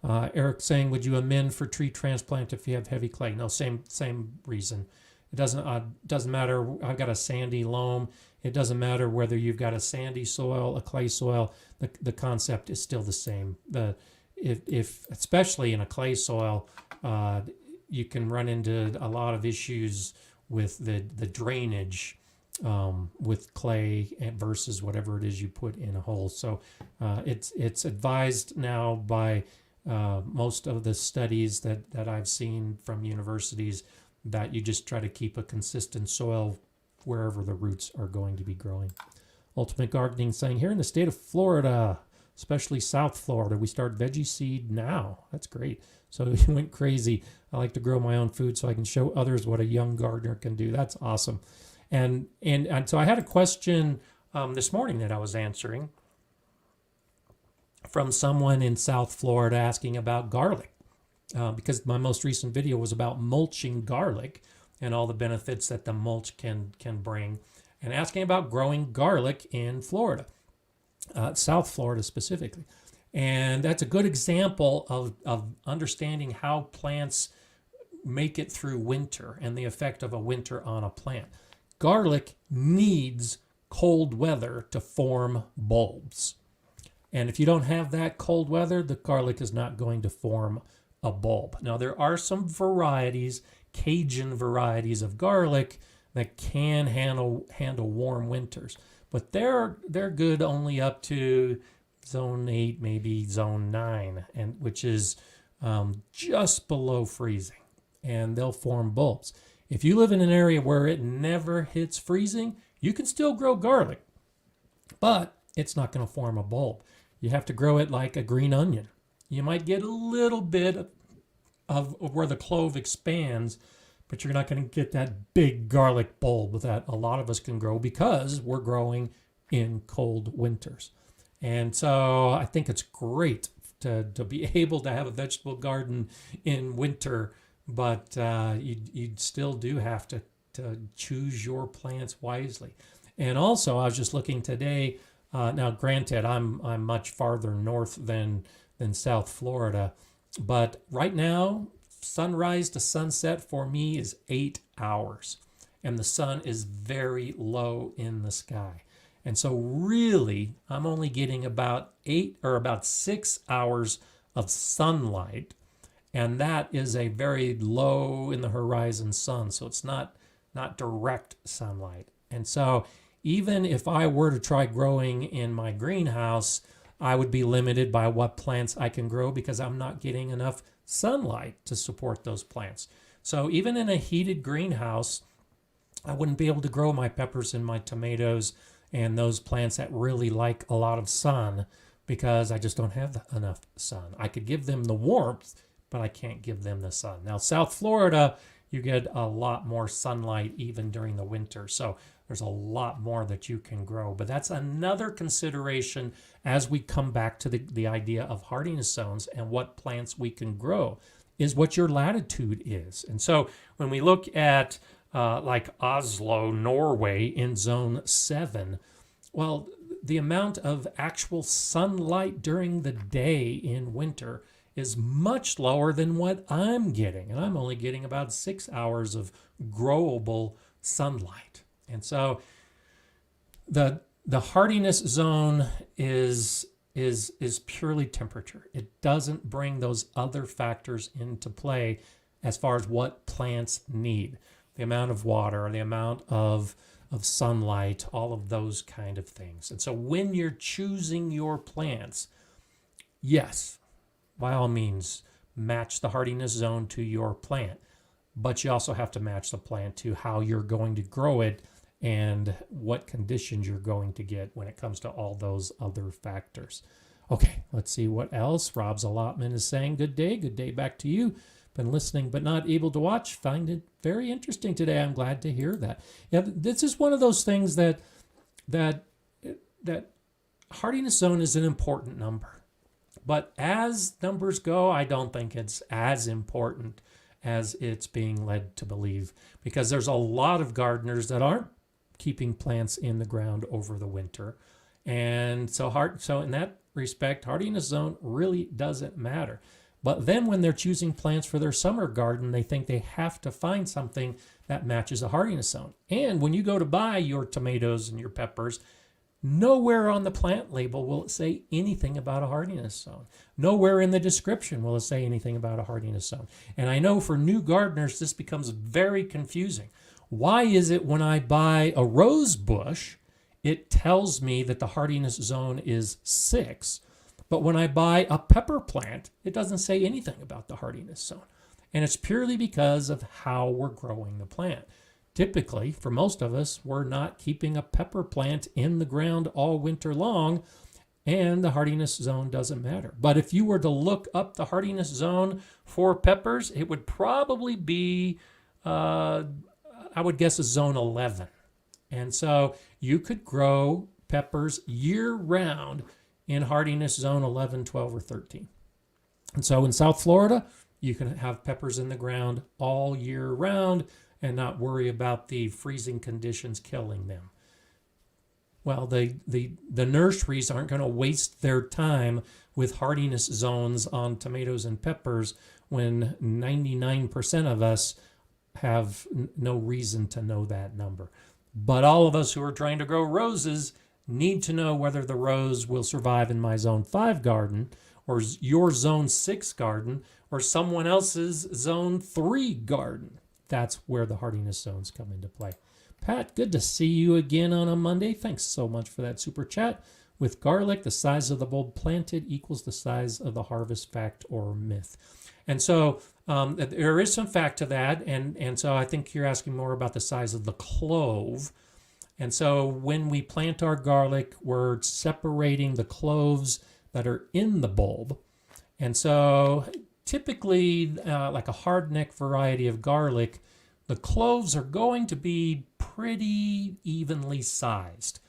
Eric saying, would you amend for tree transplant if you have heavy clay? No, same reason. It doesn't matter. I've got a sandy loam. It doesn't matter whether you've got a sandy soil, a clay soil. The concept is still the same. If especially in a clay soil, you can run into a lot of issues with the drainage with clay versus whatever it is you put in a hole. So it's advised now by most of the studies that I've seen from universities that you just try to keep a consistent soil wherever the roots are going to be growing. Ultimate Gardening saying, here in the state of Florida, especially South Florida, we start veggie seed now. That's great. So you went crazy. I like to grow my own food so I can show others what a young gardener can do. That's awesome. And so I had a question this morning that I was answering from someone in South Florida asking about garlic. Because my most recent video was about mulching garlic and all the benefits that the mulch can bring, and asking about growing garlic in Florida, South Florida specifically. And that's a good example of understanding how plants make it through winter and the effect of a winter on a plant. Garlic needs cold weather to form bulbs. And if you don't have that cold weather, the garlic is not going to form a bulb. Now, there are some varieties, Cajun varieties of garlic that can handle warm winters, but they're good only up to zone 8, maybe zone 9, and which is just below freezing, and they'll form bulbs. If you live in an area where it never hits freezing, you can still grow garlic, but it's not going to form a bulb. You have to grow it like a green onion. You might get a little bit of where the clove expands, but you're not going to get that big garlic bulb that a lot of us can grow because we're growing in cold winters. And so I think it's great to be able to have a vegetable garden in winter, but you still do have to choose your plants wisely. And also, I was just looking today. Now, granted, I'm much farther north than South Florida, but right now sunrise to sunset for me is 8 hours. And the sun is very low in the sky. And so really, I'm only getting about 6 hours of sunlight. And that is a very low in the horizon sun. So it's not direct sunlight. And so even if I were to try growing in my greenhouse, I would be limited by what plants I can grow because I'm not getting enough sunlight to support those plants. So even in a heated greenhouse, I wouldn't be able to grow my peppers and my tomatoes and those plants that really like a lot of sun because I just don't have enough sun. I could give them the warmth, but I can't give them the sun. Now, South Florida, you get a lot more sunlight even during the winter. So there's a lot more that you can grow. But that's another consideration as we come back to the idea of hardiness zones and what plants we can grow is what your latitude is. And so when we look at like Oslo, Norway in zone 7, well, the amount of actual sunlight during the day in winter is much lower than what I'm getting. And I'm only getting about 6 hours of growable sunlight. And so the hardiness zone is purely temperature. It doesn't bring those other factors into play as far as what plants need. The amount of water, the amount of sunlight, all of those kind of things. And so when you're choosing your plants, yes, by all means, match the hardiness zone to your plant. But you also have to match the plant to how you're going to grow it and what conditions you're going to get when it comes to all those other factors. Okay, let's see what else. Rob's allotment is saying, good day back to you. Been listening but not able to watch. Find it very interesting today. I'm glad to hear that. Yeah, this is one of those things that hardiness zone is an important number. But as numbers go, I don't think it's as important as it's being led to believe, because there's a lot of gardeners that aren't keeping plants in the ground over the winter. And so in that respect, hardiness zone really doesn't matter. But then when they're choosing plants for their summer garden, they think they have to find something that matches a hardiness zone. And when you go to buy your tomatoes and your peppers, nowhere on the plant label will it say anything about a hardiness zone. Nowhere in the description will it say anything about a hardiness zone. And I know for new gardeners, this becomes very confusing. Why is it when I buy a rose bush, it tells me that the hardiness zone is 6, but when I buy a pepper plant, it doesn't say anything about the hardiness zone. And it's purely because of how we're growing the plant. Typically, for most of us, we're not keeping a pepper plant in the ground all winter long, and the hardiness zone doesn't matter. But if you were to look up the hardiness zone for peppers, it would probably be, I would guess, a zone 11. And so you could grow peppers year-round in hardiness zone 11, 12, or 13. And so in South Florida, you can have peppers in the ground all year round and not worry about the freezing conditions killing them. Well, the nurseries aren't going to waste their time with hardiness zones on tomatoes and peppers when 99% of us have no reason to know that number. But all of us who are trying to grow roses need to know whether the rose will survive in my zone 5 garden or your zone 6 garden or someone else's zone 3 garden. That's where the hardiness zones come into play. Pat, good to see you again on a Monday. Thanks so much for that super chat. With garlic, the size of the bulb planted equals the size of the harvest, fact or myth. And so there is some fact to that. And so I think you're asking more about the size of the clove. And so when we plant our garlic, we're separating the cloves that are in the bulb. And so typically, like a hardneck variety of garlic, the cloves are going to be pretty evenly sized.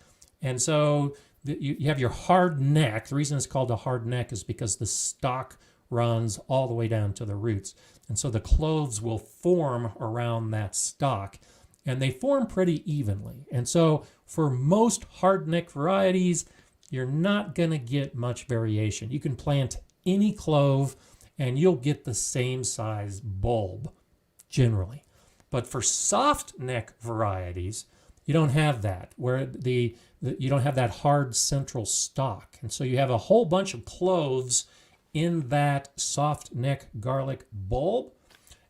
And so you have your hard neck. The reason it's called a hard neck is because the stalk runs all the way down to the roots. And so the cloves will form around that stalk, and they form pretty evenly. And so for most hard neck varieties, you're not going to get much variation. You can plant any clove and you'll get the same size bulb generally. But for soft neck varieties, you don't have that, where you don't have that hard central stalk. And so you have a whole bunch of cloves in that soft neck garlic bulb,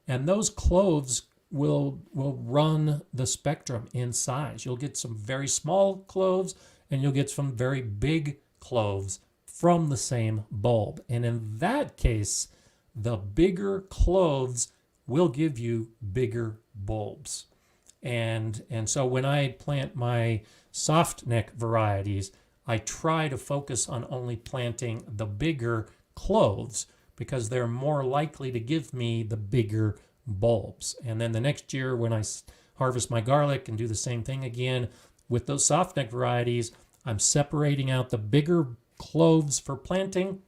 and those cloves will run the spectrum in size. You'll get some very small cloves, and you'll get some very big cloves from the same bulb. And in that case, the bigger cloves will give you bigger bulbs. And so when I plant my soft neck varieties, I try to focus on only planting the bigger cloves because they're more likely to give me the bigger bulbs. And then the next year when I harvest my garlic and do the same thing again with those soft neck varieties, I'm separating out the bigger cloves for planting,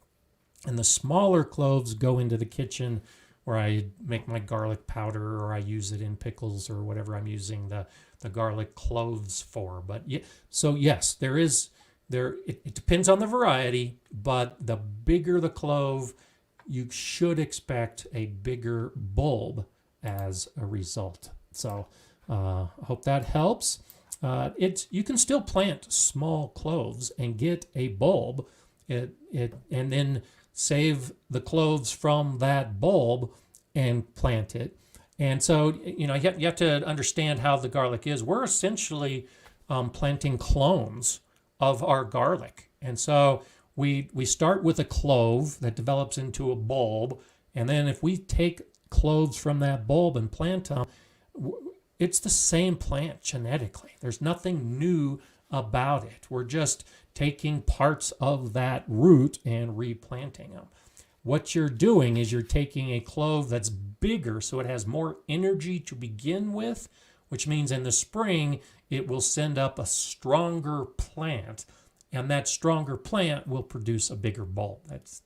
and the smaller cloves go into the kitchen where I make my garlic powder, or I use it in pickles or whatever I'm using the garlic cloves for. But yeah, so yes, it depends on the variety, but the bigger the clove, you should expect a bigger bulb as a result. So I hope that helps. You can still plant small cloves and get a bulb, and then save the cloves from that bulb and plant it. And so, you have to understand how the garlic is. We're essentially planting clones of our garlic. And so we start with a clove that develops into a bulb. And then if we take cloves from that bulb and plant them, it's the same plant genetically. There's nothing new about it. We're just taking parts of that root and replanting them. What you're doing is you're taking a clove that's bigger, so it has more energy to begin with, which means in the spring it will send up a stronger plant, and that stronger plant will produce a bigger bulb. That's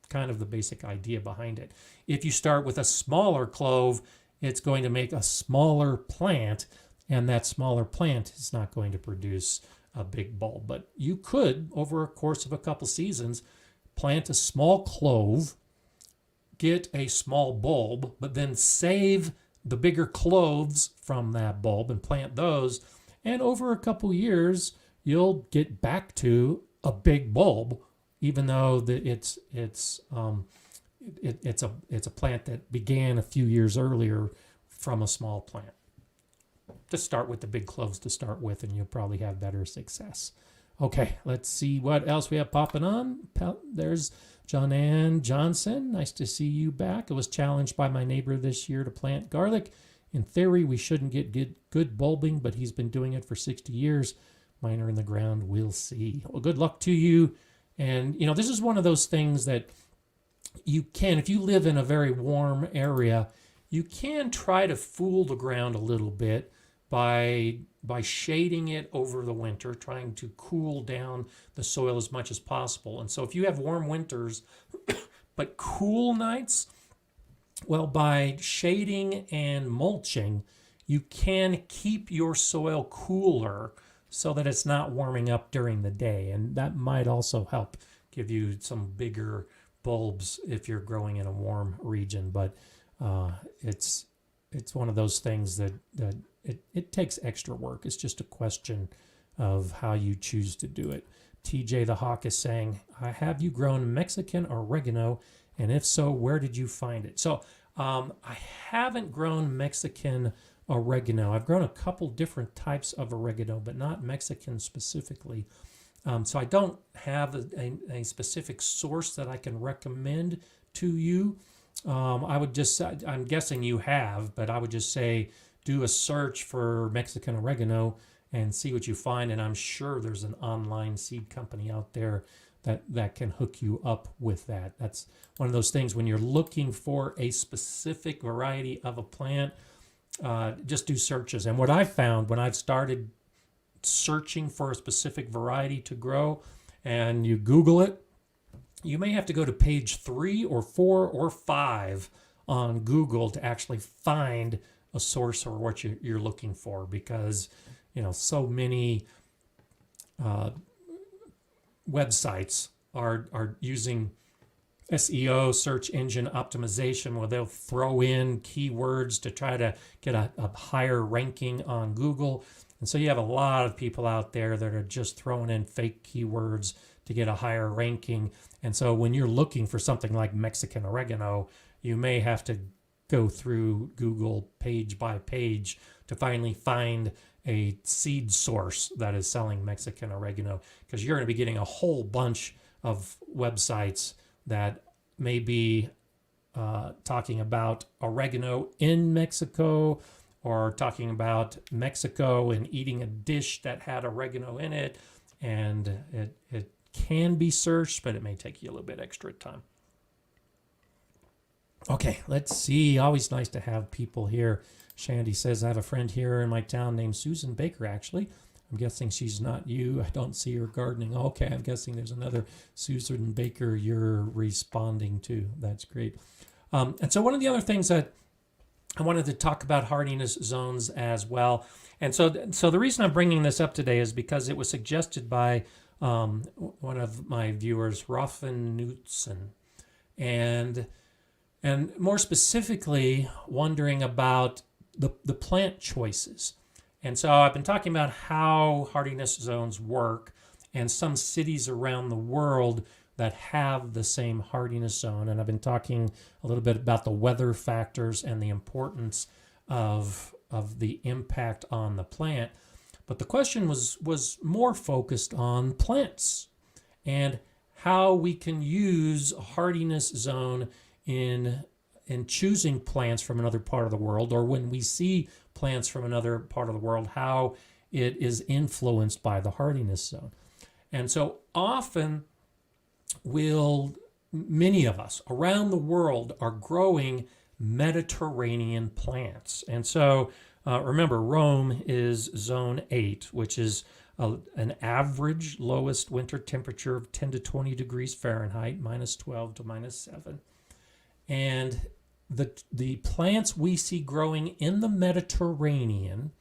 kind of the basic idea behind it. If you start with a smaller clove, it's going to make a smaller plant, and that smaller plant is not going to produce a big bulb. But you could, over a course of a couple seasons, plant a small clove, get a small bulb, but then save the bigger cloves from that bulb and plant those. And over a couple years, you'll get back to a big bulb, even though it's a plant that began a few years earlier from a small plant. Just start with the big cloves to start with, and you'll probably have better success. Okay, let's see what else we have popping on. There's John Ann Johnson. Nice to see you back. I was challenged by my neighbor this year to plant garlic. In theory, we shouldn't get good bulbing, but he's been doing it for 60 years. Mine are in the ground. We'll see. Well, good luck to you. And, this is one of those things that you can, if you live in a very warm area, you can try to fool the ground a little bit by shading it over the winter, trying to cool down the soil as much as possible. And so if you have warm winters but cool nights, well, by shading and mulching, you can keep your soil cooler so that it's not warming up during the day. And that might also help give you some bigger bulbs if you're growing in a warm region. But it's one of those things that it takes extra work. It's just a question of how you choose to do it. TJ the Hawk is saying, have you grown Mexican oregano? And if so, where did you find it? So I haven't grown Mexican oregano. I've grown a couple different types of oregano, but not Mexican specifically. So I don't have a specific source that I can recommend to you. I'm guessing you have, but I would just say do a search for Mexican oregano and see what you find. And I'm sure there's an online seed company out there that can hook you up with that. That's one of those things when you're looking for a specific variety of a plant, just do searches. And what I found when I've started searching for a specific variety to grow, and you Google it, you may have to go to page 3 or 4 or 5 on Google to actually find a source or what you're looking for, because so many websites are using SEO, search engine optimization, where they'll throw in keywords to try to get a higher ranking on Google. And so you have a lot of people out there that are just throwing in fake keywords to get a higher ranking. And so when you're looking for something like Mexican oregano, you may have to go through Google page by page to finally find a seed source that is selling Mexican oregano, because you're going to be getting a whole bunch of websites that may be talking about oregano in Mexico, or talking about Mexico and eating a dish that had oregano in it. And it can be searched, but it may take you a little bit extra time. Okay, let's see. Always nice to have people here. Shandy says, I have a friend here in my town named Susan Baker, actually. I'm guessing she's not you. I don't see her gardening. Okay, I'm guessing there's another Susan Baker you're responding to. That's great. And so one of the other things that I wanted to talk about hardiness zones as well. And so the reason I'm bringing this up today is because it was suggested by one of my viewers, Raffen Knutson, and more specifically wondering about the plant choices. And so I've been talking about how hardiness zones work, and some cities around the world that have the same hardiness zone. And I've been talking a little bit about the weather factors and the importance of the impact on the plant. But the question was more focused on plants and how we can use a hardiness zone in choosing plants from another part of the world, or when we see plants from another part of the world, how it is influenced by the hardiness zone. And so often many of us around the world are growing Mediterranean plants. And so remember, Rome is zone 8, which is an average lowest winter temperature of 10 to 20 degrees Fahrenheit, minus 12 to minus 7. And the plants we see growing in the Mediterranean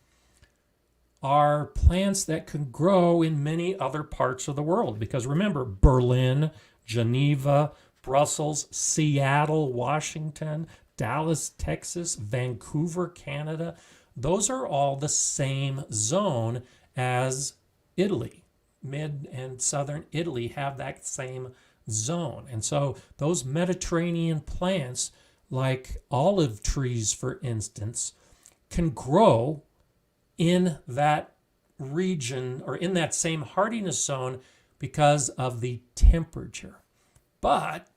are plants that can grow in many other parts of the world. Because remember, Berlin, Geneva, Brussels, Seattle, Washington, Dallas, Texas, Vancouver, Canada, those are all the same zone as Italy. Mid and southern Italy have that same zone. And so those Mediterranean plants, like olive trees, for instance, can grow in that region or in that same hardiness zone because of the temperature. But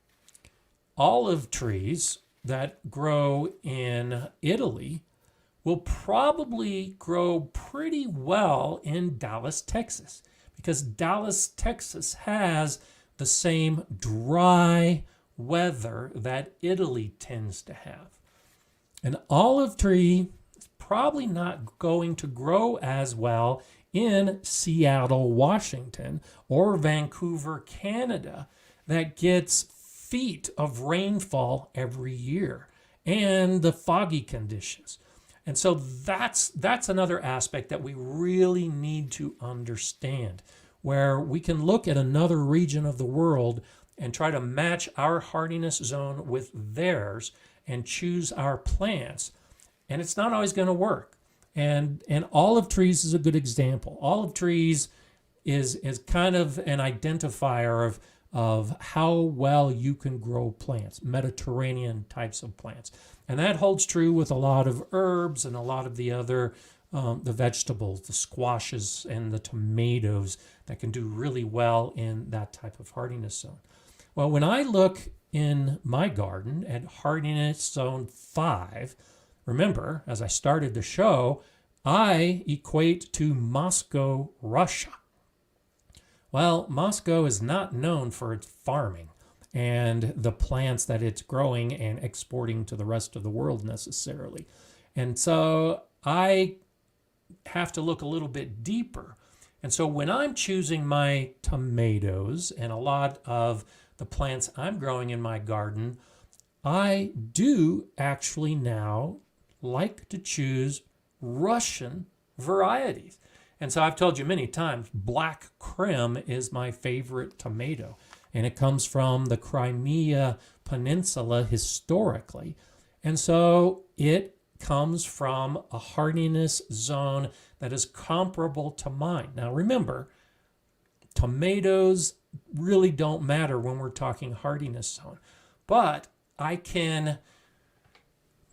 olive trees that grow in Italy will probably grow pretty well in Dallas, Texas, because Dallas, Texas has the same dry weather that Italy tends to have. An olive tree is probably not going to grow as well in Seattle, Washington, or Vancouver, Canada, that gets feet of rainfall every year and the foggy conditions. And so that's another aspect that we really need to understand, where we can look at another region of the world and try to match our hardiness zone with theirs and choose our plants. And it's not always going to work. And olive trees is a good example. Olive trees is kind of an identifier of how well you can grow plants, Mediterranean types of plants. And that holds true with a lot of herbs and a lot of the other the vegetables, the squashes and the tomatoes that can do really well in that type of hardiness zone. Well, when I look in my garden at hardiness zone 5, remember, as I started the show, I equate to Moscow, Russia. Well, Moscow is not known for its farming and the plants that it's growing and exporting to the rest of the world necessarily. And so I have to look a little bit deeper. And so when I'm choosing my tomatoes and a lot of the plants I'm growing in my garden, I do actually now like to choose Russian varieties. And so I've told you many times, Black Krim is my favorite tomato. and it comes from the Crimea Peninsula historically. And so it comes from a hardiness zone that is comparable to mine. Now remember, tomatoes really don't matter when we're talking hardiness zone, but I can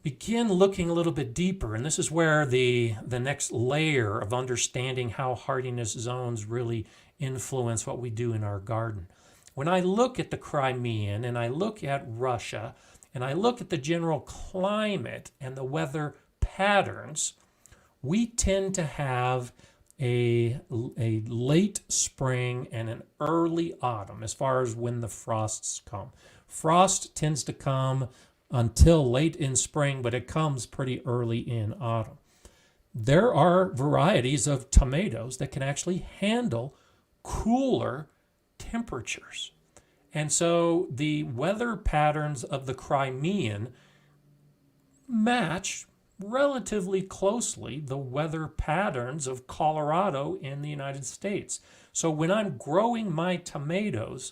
begin looking a little bit deeper, and this is where the next layer of understanding how hardiness zones really influence what we do in our garden. When I look at the Crimean and I look at Russia and I look at the general climate and the weather patterns, we tend to have a late spring and an early autumn as far as when the frosts come. Frost tends to come until late in spring, but it comes pretty early in autumn. There are varieties of tomatoes that can actually handle cooler temperatures. And so the weather patterns of the Crimean match relatively closely the weather patterns of Colorado in the United States. So when I'm growing my tomatoes,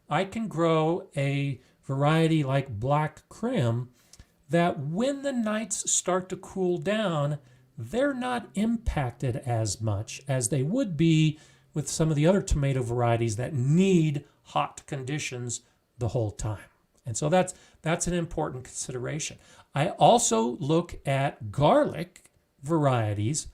I can grow a variety like Black Krim that when the nights start to cool down, they're not impacted as much as they would be with some of the other tomato varieties that need hot conditions the whole time. And so that's an important consideration. I also look at garlic varieties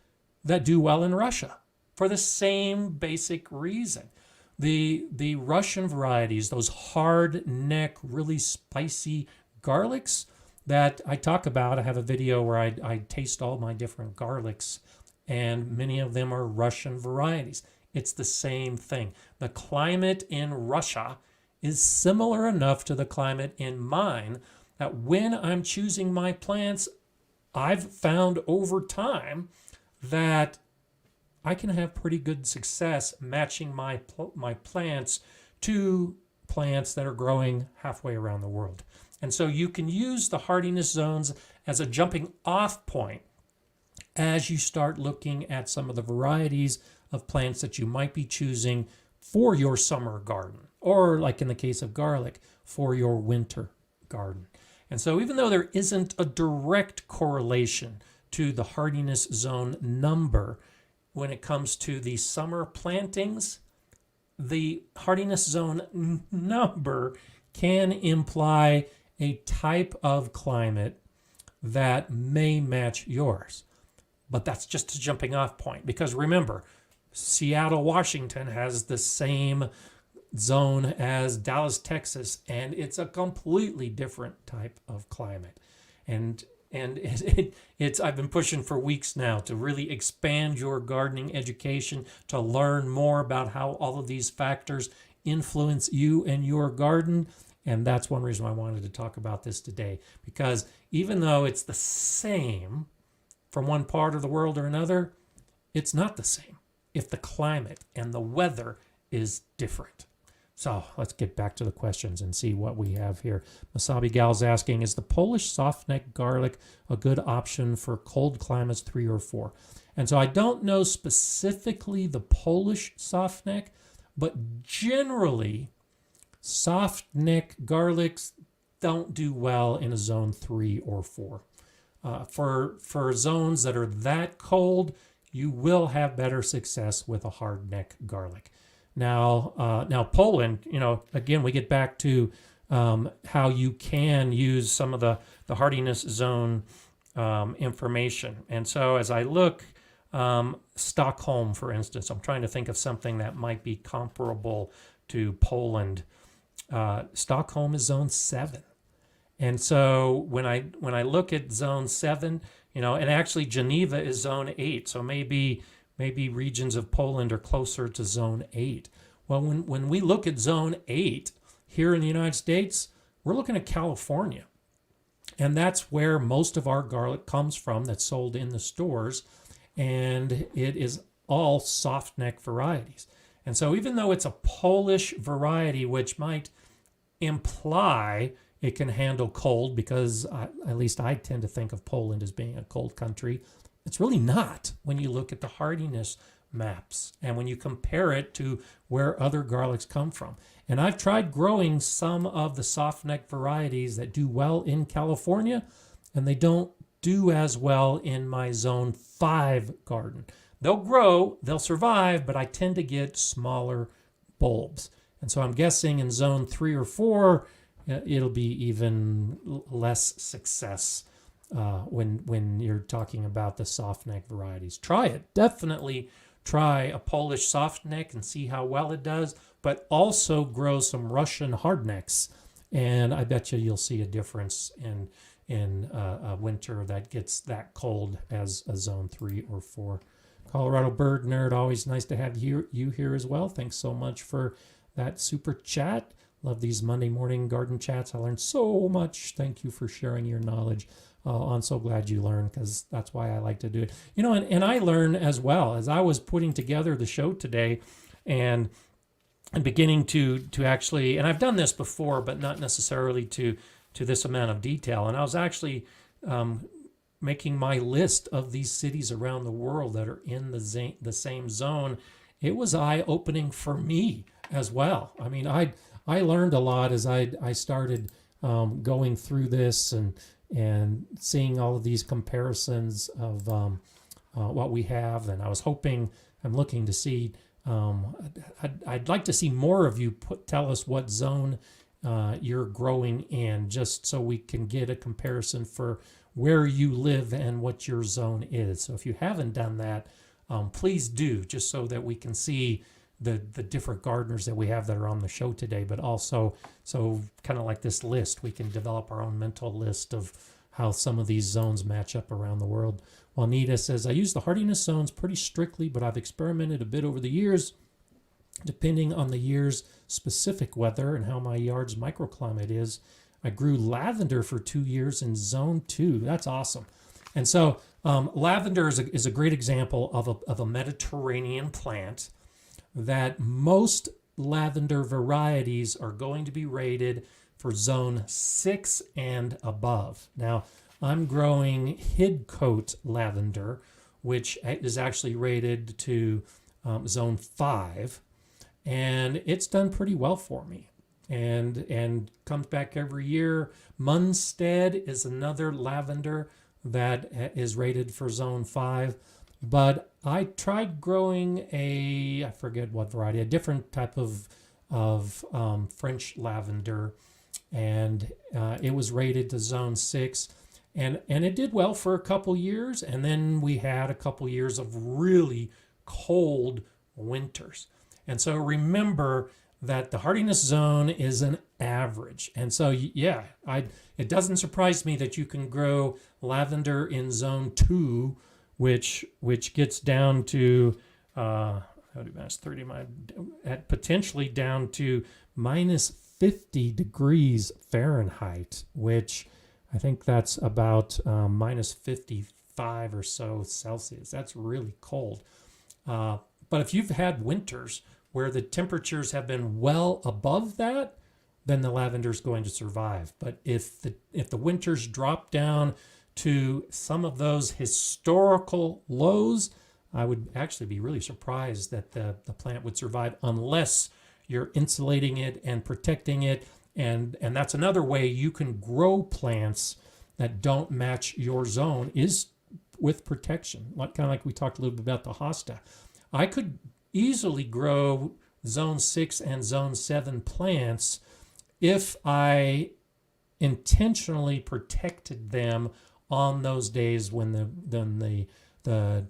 that do well in Russia for the same basic reason. The Russian varieties, those hard neck, really spicy garlics that I talk about, I have a video where I taste all my different garlics, and many of them are Russian varieties. It's the same thing. The climate in Russia is similar enough to the climate in mine that when I'm choosing my plants, I've found over time that I can have pretty good success matching my plants to plants that are growing halfway around the world. And so you can use the hardiness zones as a jumping off point as you start looking at some of the varieties of plants that you might be choosing for your summer garden, or like in the case of garlic, for your winter garden. And so even though there isn't a direct correlation to the hardiness zone number when it comes to the summer plantings, the hardiness zone number can imply a type of climate that may match yours. But that's just a jumping off point, because remember, Seattle, Washington has the same zone as Dallas, Texas, and it's a completely different type of climate. And it's I've been pushing for weeks now to really expand your gardening education, to learn more about how all of these factors influence you and your garden. And that's one reason I wanted to talk about this today, because even though it's the same from one part of the world or another, it's not the same if the climate and the weather is different. So let's get back to the questions and see what we have here. Masabi Gal's asking, is the Polish softneck garlic a good option for cold climates 3 or 4? And so I don't know specifically the Polish softneck, but generally softneck garlics don't do well in a zone 3 or 4. For zones that are that cold, you will have better success with a hard neck garlic. Now Poland, again, we get back to how you can use some of the hardiness zone information. And so as I look, Stockholm, for instance, I'm trying to think of something that might be comparable to Poland. Stockholm is zone 7. And so when I look at zone 7, and actually Geneva is zone 8, so maybe regions of Poland are closer to zone 8. Well, when we look at zone 8 here in the United States, we're looking at California. And that's where most of our garlic comes from that's sold in the stores. And it is all soft neck varieties. And so even though it's a Polish variety, which might imply it can handle cold, because at least I tend to think of Poland as being a cold country, it's really not when you look at the hardiness maps and when you compare it to where other garlics come from. And I've tried growing some of the softneck varieties that do well in California, and they don't do as well in my zone 5 garden. They'll grow, they'll survive, but I tend to get smaller bulbs. And so I'm guessing in zone 3 or 4, it'll be even less success when you're talking about the softneck varieties. Try it. Definitely try a Polish softneck and see how well it does, but also grow some Russian hardnecks. And I bet you'll see a difference in a winter that gets that cold as a zone 3 or 4. Colorado Bird Nerd, always nice to have you here as well. Thanks so much for that super chat. Love these Monday morning garden chats. I learned so much. Thank you for sharing your knowledge. I'm so glad you learned, because that's why I like to do it. You know, and I learn as well. As I was putting together the show today and beginning to actually, and I've done this before, but not necessarily to this amount of detail. And I was actually making my list of these cities around the world that are in the same zone. It was eye-opening for me as well. I mean, I learned a lot as I started going through this and seeing all of these comparisons of what we have. And I was hoping, I'm looking to see, I'd like to see more of you tell us what zone you're growing in, just so we can get a comparison for where you live and what your zone is. So if you haven't done that, please do, just so that we can see the different gardeners that we have that are on the show today, but also, so kind of like this list, we can develop our own mental list of how some of these zones match up around the world. Juanita says, I use the hardiness zones pretty strictly, but I've experimented a bit over the years, depending on the year's specific weather and how my yard's microclimate is. I grew lavender for 2 years in zone 2. That's awesome. And so lavender is a great example of a Mediterranean plant that most lavender varieties are going to be rated for zone 6 and above. Now, I'm growing Hidcote lavender, which is actually rated to zone 5, and it's done pretty well for me and comes back every year. Munstead is another lavender that is rated for zone 5. But I tried growing I forget what variety, a different type of French lavender, and it was rated to zone 6, and it did well for a couple years, and then we had a couple years of really cold winters. And so remember that the hardiness zone is an average. And so, yeah, it doesn't surprise me that you can grow lavender in zone 2, which gets down to potentially down to minus 50 degrees Fahrenheit, which I think that's about minus 55 or so Celsius. That's really cold. But if you've had winters where the temperatures have been well above that, then the lavender is going to survive. But if the winters drop down to some of those historical lows, I would actually be really surprised that the plant would survive unless you're insulating it and protecting it. And that's another way you can grow plants that don't match your zone, is with protection. Kind of like we talked a little bit about the hosta. I could easily grow zone 6 and zone 7 plants if I intentionally protected them on those days when the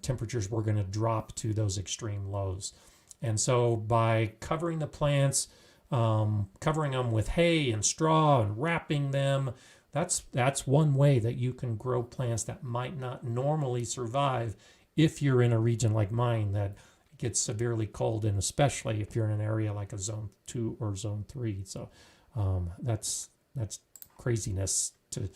temperatures were going to drop to those extreme lows. And so by covering the plants, covering them with hay and straw and wrapping them, that's one way that you can grow plants that might not normally survive if you're in a region like mine that gets severely cold, and especially if you're in an area like a zone 2 or zone 3. So that's craziness to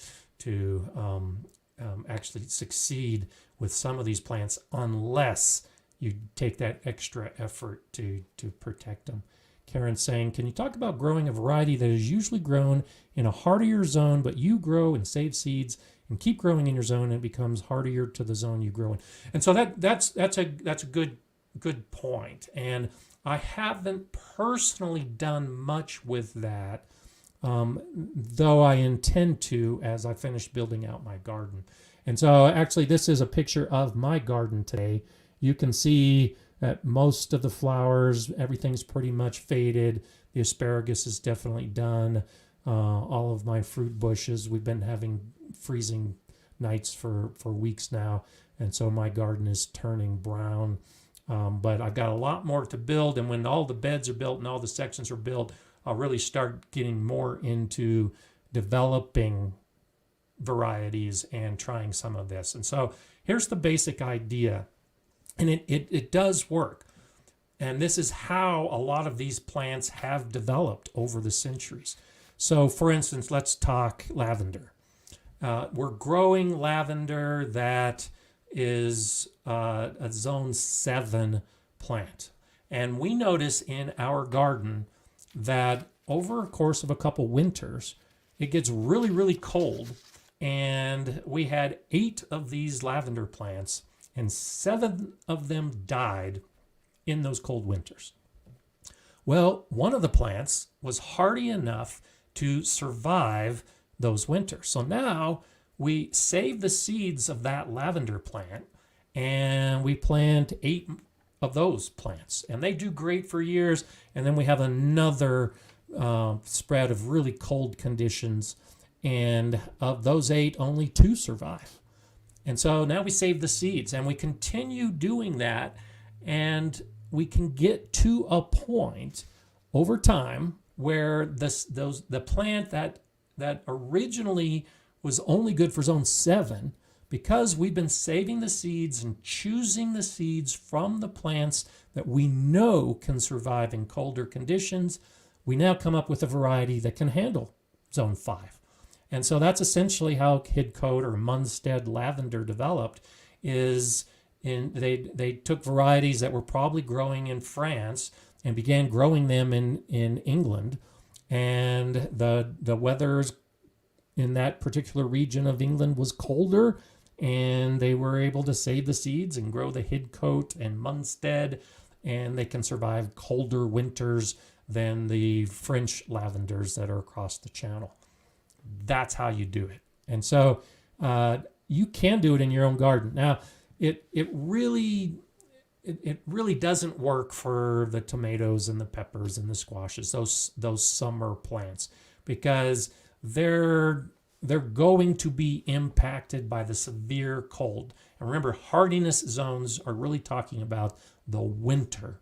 actually succeed with some of these plants unless you take that extra effort to protect them. Karen's saying, can you talk about growing a variety that is usually grown in a hardier zone, but you grow and save seeds and keep growing in your zone, and it becomes hardier to the zone you grow in? And so that's a good point. And I haven't personally done much with that, though I intend to as I finish building out my garden. And so actually this is a picture of my garden today. You can see that most of the flowers, everything's pretty much faded. The asparagus is definitely done. All of my fruit bushes, we've been having freezing nights for weeks now. And so my garden is turning brown. But I've got a lot more to build. And when all the beds are built and all the sections are built, I'll really start getting more into developing varieties and trying some of this. And so here's the basic idea. And it does work. And this is how a lot of these plants have developed over the centuries. So for instance, let's talk lavender. We're growing lavender that is a zone 7 plant. And we notice in our garden that over a course of a couple winters, it gets really, really cold. And we had 8 of these lavender plants, and 7 of them died in those cold winters. Well, one of the plants was hardy enough to survive those winters. So now we save the seeds of that lavender plant and we plant 8 of those plants, and they do great for years. And then we have another spread of really cold conditions, and of those 8, only 2 survive. And so now we save the seeds and we continue doing that, and we can get to a point over time where the plant that originally was only good for zone 7, because we've been saving the seeds and choosing the seeds from the plants that we know can survive in colder conditions, we now come up with a variety that can handle zone 5. And so that's essentially how Hidcote or Munstead lavender developed. They took varieties that were probably growing in France and began growing them in England, and the weathers in that particular region of England was colder, and they were able to save the seeds and grow the Hidcote and Munstead, and they can survive colder winters than the French lavenders that are across the channel. That's how you do it. And so you can do it in your own garden. Now, it really doesn't work for the tomatoes and the peppers and the squashes, those summer plants, because they're going to be impacted by the severe cold. And remember, hardiness zones are really talking about the winter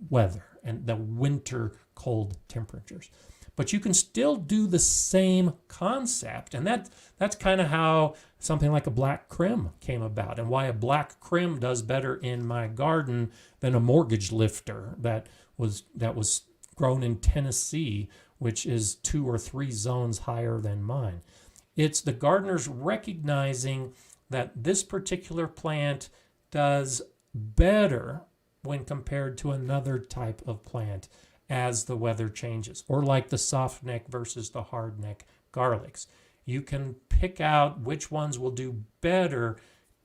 weather and the winter cold temperatures. But you can still do the same concept, and that's kind of how something like a black crim came about, and why a black crim does better in my garden than a mortgage lifter that was grown in Tennessee, which is 2 or 3 zones higher than mine. It's the gardeners recognizing that this particular plant does better when compared to another type of plant as the weather changes, or like the soft neck versus the hard neck garlics. You can pick out which ones will do better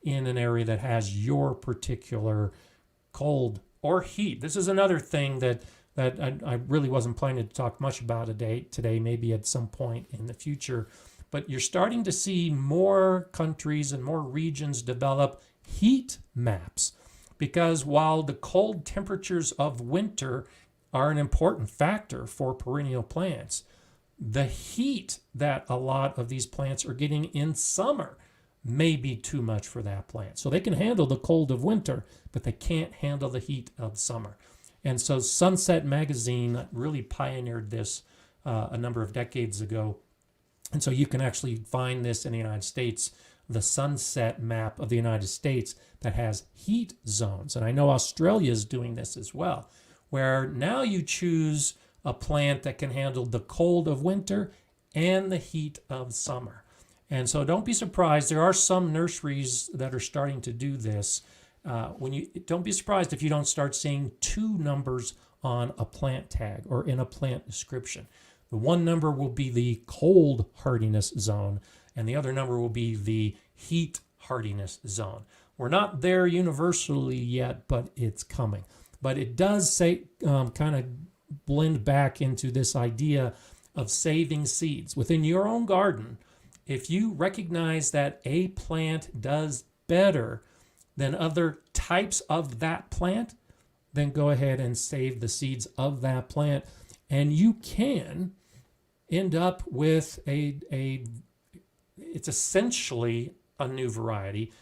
in an area that has your particular cold or heat. This is another thing that I really wasn't planning to talk much about today, maybe at some point in the future. But you're starting to see more countries and more regions develop heat maps, because while the cold temperatures of winter are an important factor for perennial plants, the heat that a lot of these plants are getting in summer may be too much for that plant. So they can handle the cold of winter, but they can't handle the heat of summer. And so Sunset Magazine really pioneered this a number of decades ago. And so you can actually find this in the United States, the Sunset map of the United States that has heat zones. And I know Australia is doing this as well, where now you choose a plant that can handle the cold of winter and the heat of summer. And so don't be surprised. There are some nurseries that are starting to do this. Don't be surprised if you don't start seeing 2 numbers on a plant tag or in a plant description. The one number will be the cold hardiness zone, and the other number will be the heat hardiness zone. We're not there universally yet, but it's coming. but it does say kind of blend back into this idea of saving seeds within your own garden. If you recognize that a plant does better than other types of that plant, then go ahead and save the seeds of that plant, and you can end up with it's essentially a new variety.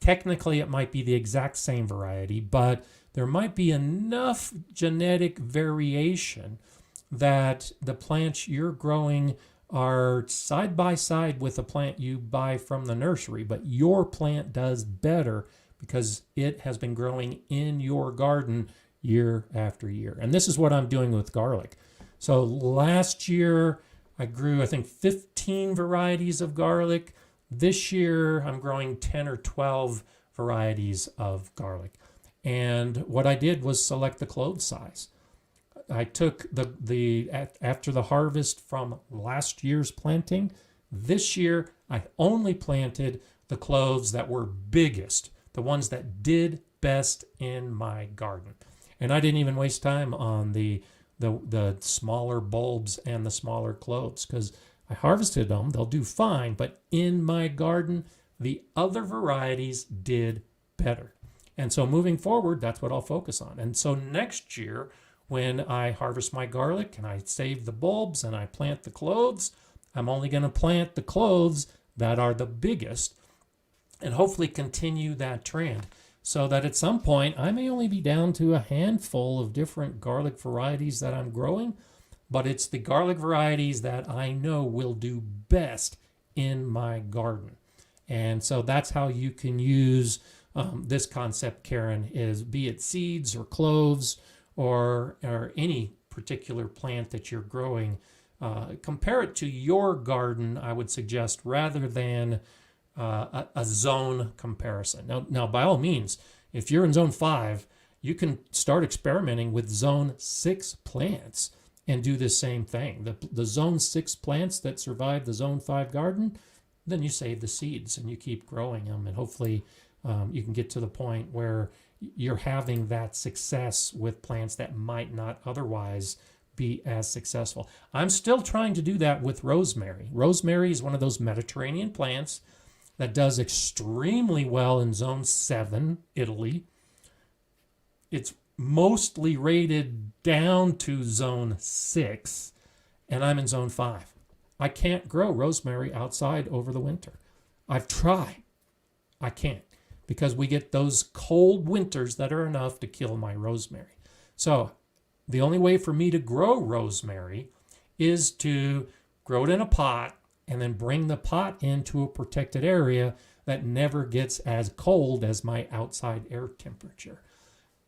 Technically, it might be the exact same variety, but there might be enough genetic variation that the plants you're growing are side by side with the plant you buy from the nursery, but your plant does better because it has been growing in your garden year after year. And this is what I'm doing with garlic. So last year I grew, I think, 15 varieties of garlic. This year I'm growing 10 or 12 varieties of garlic. And what I did was select the clove size. I took after the harvest from last year's planting, this year I only planted the cloves that were biggest, the ones that did best in my garden. And I didn't even waste time on the smaller bulbs and the smaller cloves because I harvested them. They'll do fine, but in my garden, the other varieties did better. And so moving forward, that's what I'll focus on. And so next year, when I harvest my garlic and I save the bulbs and I plant the cloves, I'm only going to plant the cloves that are the biggest and hopefully continue that trend so that at some point I may only be down to a handful of different garlic varieties that I'm growing, but it's the garlic varieties that I know will do best in my garden. And so that's how you can use this concept, Karen, is be it seeds or cloves or any particular plant that you're growing. Compare it to your garden, I would suggest, rather than a zone comparison. Now, by all means, if you're in zone 5, you can start experimenting with zone 6 plants and do the same thing. The zone 6 plants that survive the zone 5 garden, then you save the seeds and you keep growing them, and hopefully you can get to the point where you're having that success with plants that might not otherwise be as successful. I'm still trying to do that with rosemary. Rosemary is one of those Mediterranean plants that does extremely well in zone 7, Italy. It's mostly rated down to zone 6, and I'm in zone 5. I can't grow rosemary outside over the winter. I've tried. I can't, because we get those cold winters that are enough to kill my rosemary. So the only way for me to grow rosemary is to grow it in a pot and then bring the pot into a protected area that never gets as cold as my outside air temperature.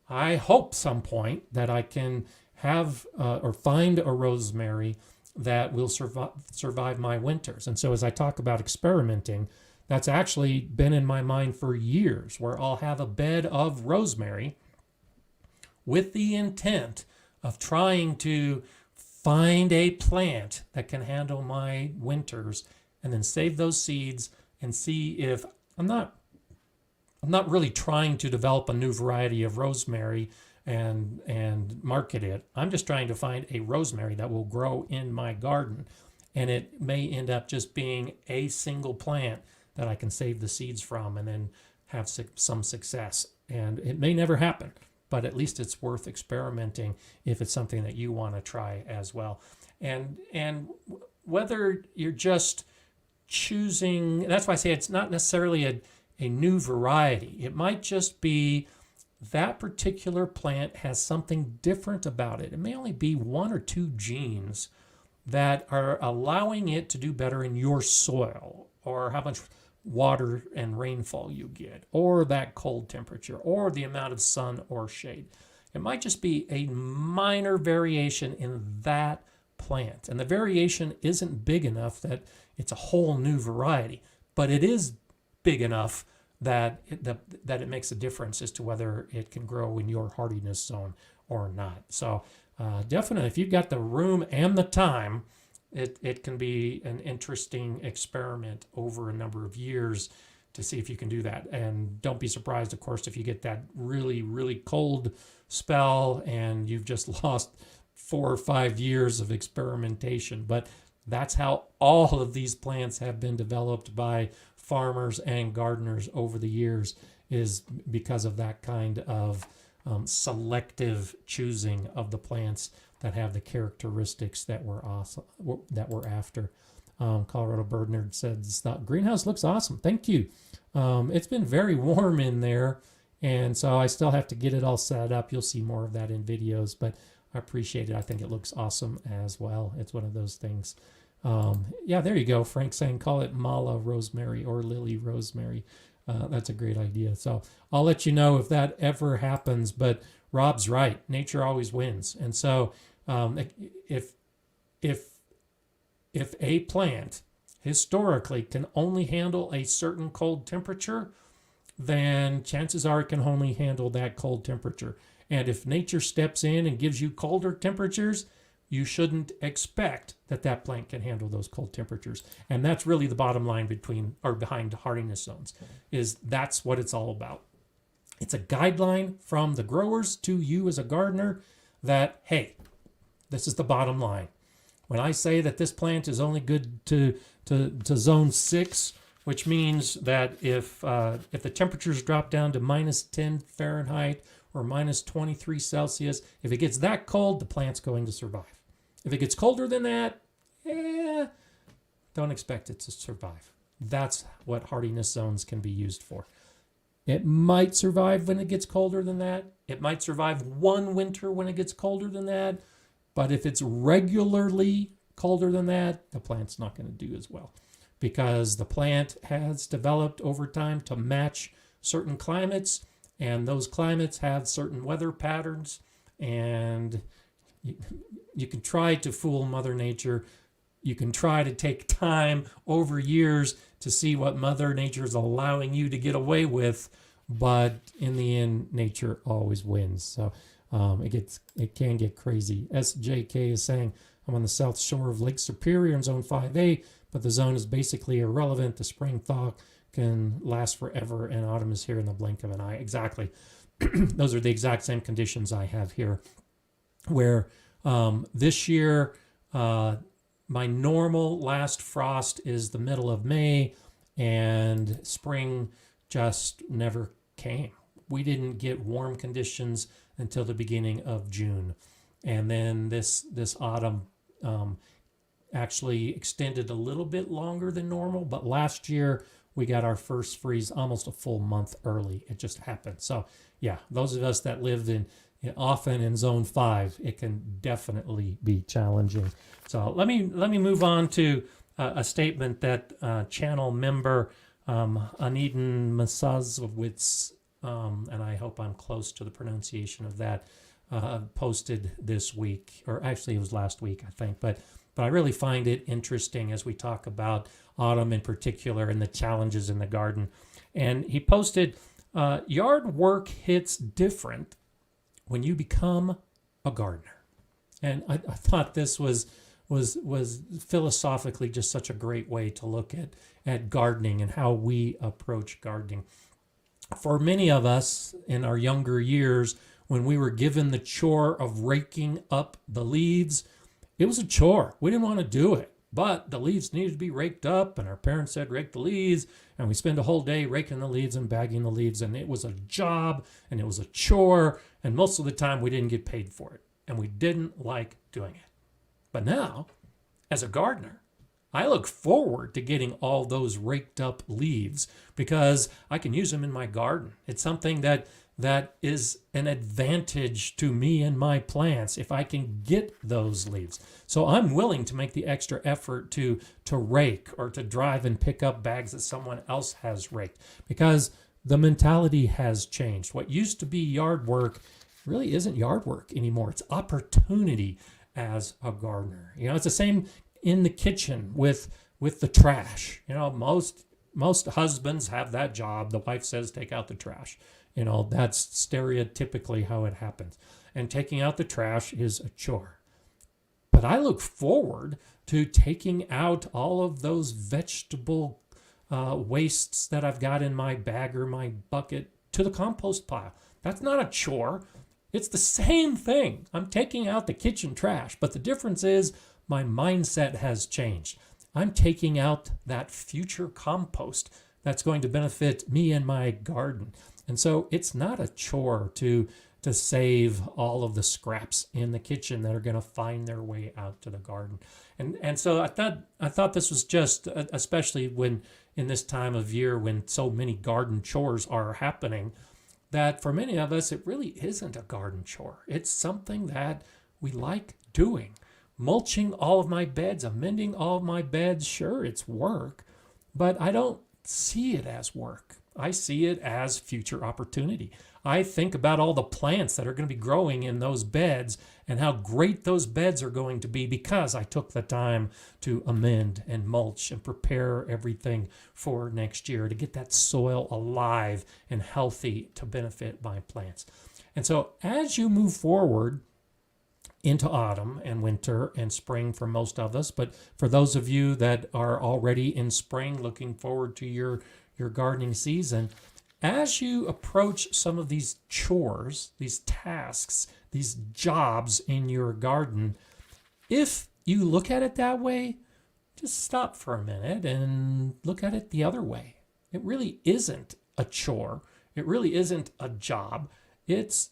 I hope some point that I can have or find a rosemary that will survive my winters. And so as I talk about experimenting, that's actually been in my mind for years, where I'll have a bed of rosemary with the intent of trying to find a plant that can handle my winters and then save those seeds and see if I'm not really trying to develop a new variety of rosemary and market it. I'm just trying to find a rosemary that will grow in my garden, and it may end up just being a single plant that I can save the seeds from and then have some success. And it may never happen, but at least it's worth experimenting if it's something that you want to try as well. And whether you're just choosing, that's why I say it's not necessarily a new variety. It might just be that particular plant has something different about it. It may only be 1 or 2 genes that are allowing it to do better in your soil, or how much water and rainfall you get, or that cold temperature, or the amount of sun or shade. It might just be a minor variation in that plant. And the variation isn't big enough that it's a whole new variety, but it is big enough that it makes a difference as to whether it can grow in your hardiness zone or not. So definitely, if you've got the room and the time, it can be an interesting experiment over a number of years to see if you can do that. And don't be surprised, of course, if you get that really, really cold spell and you've just lost 4 or 5 years of experimentation. But that's how all of these plants have been developed by farmers and gardeners over the years, is because of that kind of selective choosing of the plants that have the characteristics that we're after. Colorado Bird Nerd said, the greenhouse looks awesome. Thank you. It's been very warm in there, and so I still have to get it all set up. You'll see more of that in videos, but I appreciate it. I think it looks awesome as well. It's one of those things. Yeah, there you go. Frank saying call it Mala Rosemary or Lily Rosemary. That's a great idea. So I'll let you know if that ever happens, but Rob's right. Nature always wins. And so if a plant historically can only handle a certain cold temperature, then chances are it can only handle that cold temperature. And if nature steps in and gives you colder temperatures, you shouldn't expect that plant can handle those cold temperatures. And that's really the bottom line behind hardiness zones, is that's what it's all about. It's a guideline from the growers to you as a gardener that, hey, this is the bottom line. When I say that this plant is only good to zone 6, which means that if the temperatures drop down to -10 Fahrenheit or -23 Celsius, if it gets that cold, the plant's going to survive. If it gets colder than that, don't expect it to survive. That's what hardiness zones can be used for. It might survive when it gets colder than that. It might survive one winter when it gets colder than that. But if it's regularly colder than that, the plant's not going to do as well, because the plant has developed over time to match certain climates, and those climates have certain weather patterns, and you can try to fool Mother Nature. You can try to take time over years to see what Mother Nature is allowing you to get away with, but in the end, nature always wins. So it can get crazy. SJK is saying, I'm on the south shore of Lake Superior in Zone 5A, but the zone is basically irrelevant. The spring thaw can last forever, and autumn is here in the blink of an eye. Exactly. Those are the exact same conditions I have here, where this year, my normal last frost is the middle of May, and spring just never came. We didn't get warm conditions until the beginning of June. And then this autumn actually extended a little bit longer than normal, but last year we got our first freeze almost a full month early. It just happened. So yeah, those of us that lived often in Zone 5, it can definitely be challenging. So let me move on to a statement that channel member Aniden Masazowitz, and I hope I'm close to the pronunciation of that, posted this week, or actually it was last week, I think. But I really find it interesting as we talk about autumn in particular and the challenges in the garden. And he posted, yard work hits different when you become a gardener. And I thought this was philosophically just such a great way to look at gardening and how we approach gardening. For many of us in our younger years, when we were given the chore of raking up the leaves, it was a chore. We didn't want to do it, but the leaves needed to be raked up, and our parents said rake the leaves, and we spent a whole day raking the leaves and bagging the leaves, and it was a job, and it was a chore, and most of the time we didn't get paid for it, and we didn't like doing it. But now, as a gardener, I look forward to getting all those raked up leaves because I can use them in my garden. It's something that is an advantage to me and my plants if I can get those leaves. So I'm willing to make the extra effort to rake or to drive and pick up bags that someone else has raked, because the mentality has changed. What used to be yard work really isn't yard work anymore. It's opportunity as a gardener. It's the same in the kitchen with the trash. Most husbands have that job. The wife says, take out the trash. That's stereotypically how it happens. And taking out the trash is a chore. But I look forward to taking out all of those vegetable wastes that I've got in my bag or my bucket to the compost pile. That's not a chore. It's the same thing. I'm taking out the kitchen trash, but the difference is my mindset has changed. I'm taking out that future compost that's going to benefit me and my garden. And so it's not a chore to save all of the scraps in the kitchen that are going to find their way out to the garden. And so I thought this was just, especially when in this time of year when so many garden chores are happening, that for many of us, it really isn't a garden chore. It's something that we like doing. Mulching all of my beds, amending all of my beds, sure, it's work, but I don't see it as work. I see it as future opportunity. I think about all the plants that are going to be growing in those beds and how great those beds are going to be because I took the time to amend and mulch and prepare everything for next year to get that soil alive and healthy to benefit my plants. And so as you move forward into autumn and winter and spring for most of us, but for those of you that are already in spring looking forward to your gardening season, as you approach some of these chores, these tasks, these jobs in your garden, if you look at it that way, just stop for a minute and look at it the other way. It really isn't a chore. It really isn't a job. It's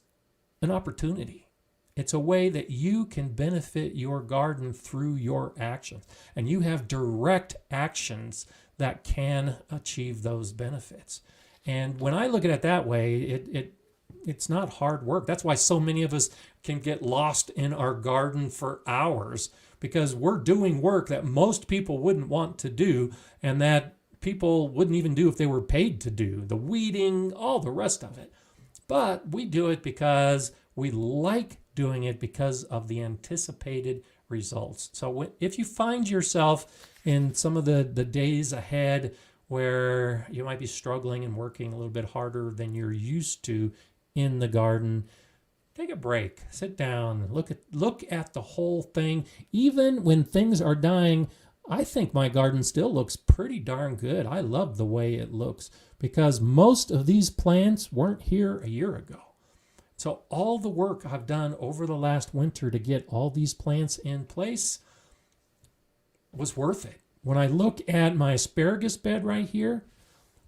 an opportunity. It's a way that you can benefit your garden through your actions. And you have direct actions that can achieve those benefits. And when I look at it that way, it's not hard work. That's why so many of us can get lost in our garden for hours, because we're doing work that most people wouldn't want to do and that people wouldn't even do if they were paid to do. The weeding, all the rest of it. But we do it because we like doing it because of the anticipated results. So if you find yourself in some of the days ahead where you might be struggling and working a little bit harder than you're used to in the garden, take a break, sit down, look at the whole thing. Even when things are dying, I think my garden still looks pretty darn good. I love the way it looks because most of these plants weren't here a year ago. So all the work I've done over the last winter to get all these plants in place was worth it. When I look at my asparagus bed right here,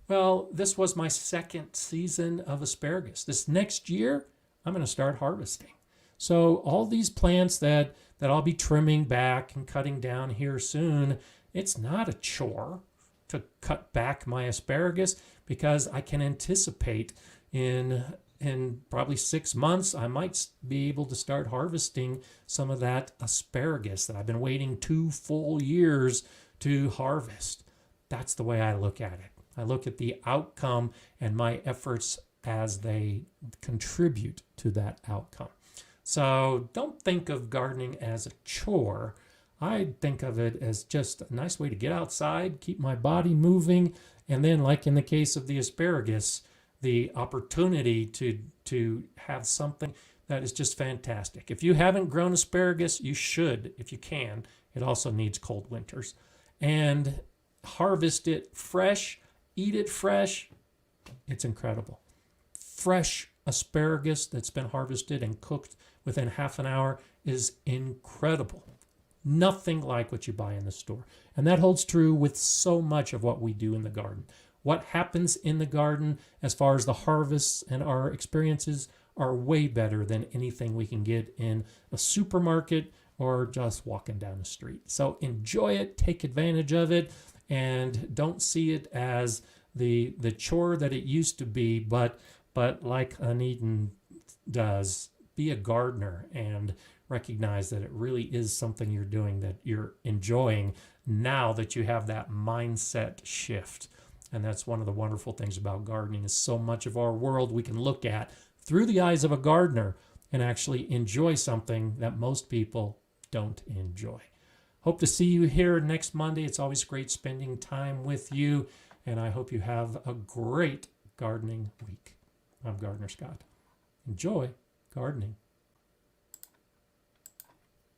well, this was my second season of asparagus. This next year, I'm going to start harvesting. So all these plants that I'll be trimming back and cutting down here soon, it's not a chore to cut back my asparagus because I can anticipate in probably 6 months, I might be able to start harvesting some of that asparagus that I've been waiting 2 full years to harvest. That's the way I look at it. I look at the outcome and my efforts as they contribute to that outcome. So don't think of gardening as a chore. I think of it as just a nice way to get outside, keep my body moving, and then, like in the case of the asparagus, the opportunity to have something that is just fantastic. If you haven't grown asparagus, you should, if you can. It also needs cold winters. And harvest it fresh, eat it fresh. It's incredible. Fresh asparagus that's been harvested and cooked within half an hour is incredible. Nothing like what you buy in the store. And that holds true with so much of what we do in the garden. What happens in the garden as far as the harvests and our experiences are way better than anything we can get in a supermarket or just walking down the street. So enjoy it, take advantage of it, and don't see it as the chore that it used to be, but like Aneden does, be a gardener and recognize that it really is something you're doing that you're enjoying now that you have that mindset shift. And that's one of the wonderful things about gardening is so much of our world we can look at through the eyes of a gardener and actually enjoy something that most people don't enjoy. Hope to see you here next Monday. It's always great spending time with you, and I hope you have a great gardening week. I'm Gardener Scott. Enjoy gardening.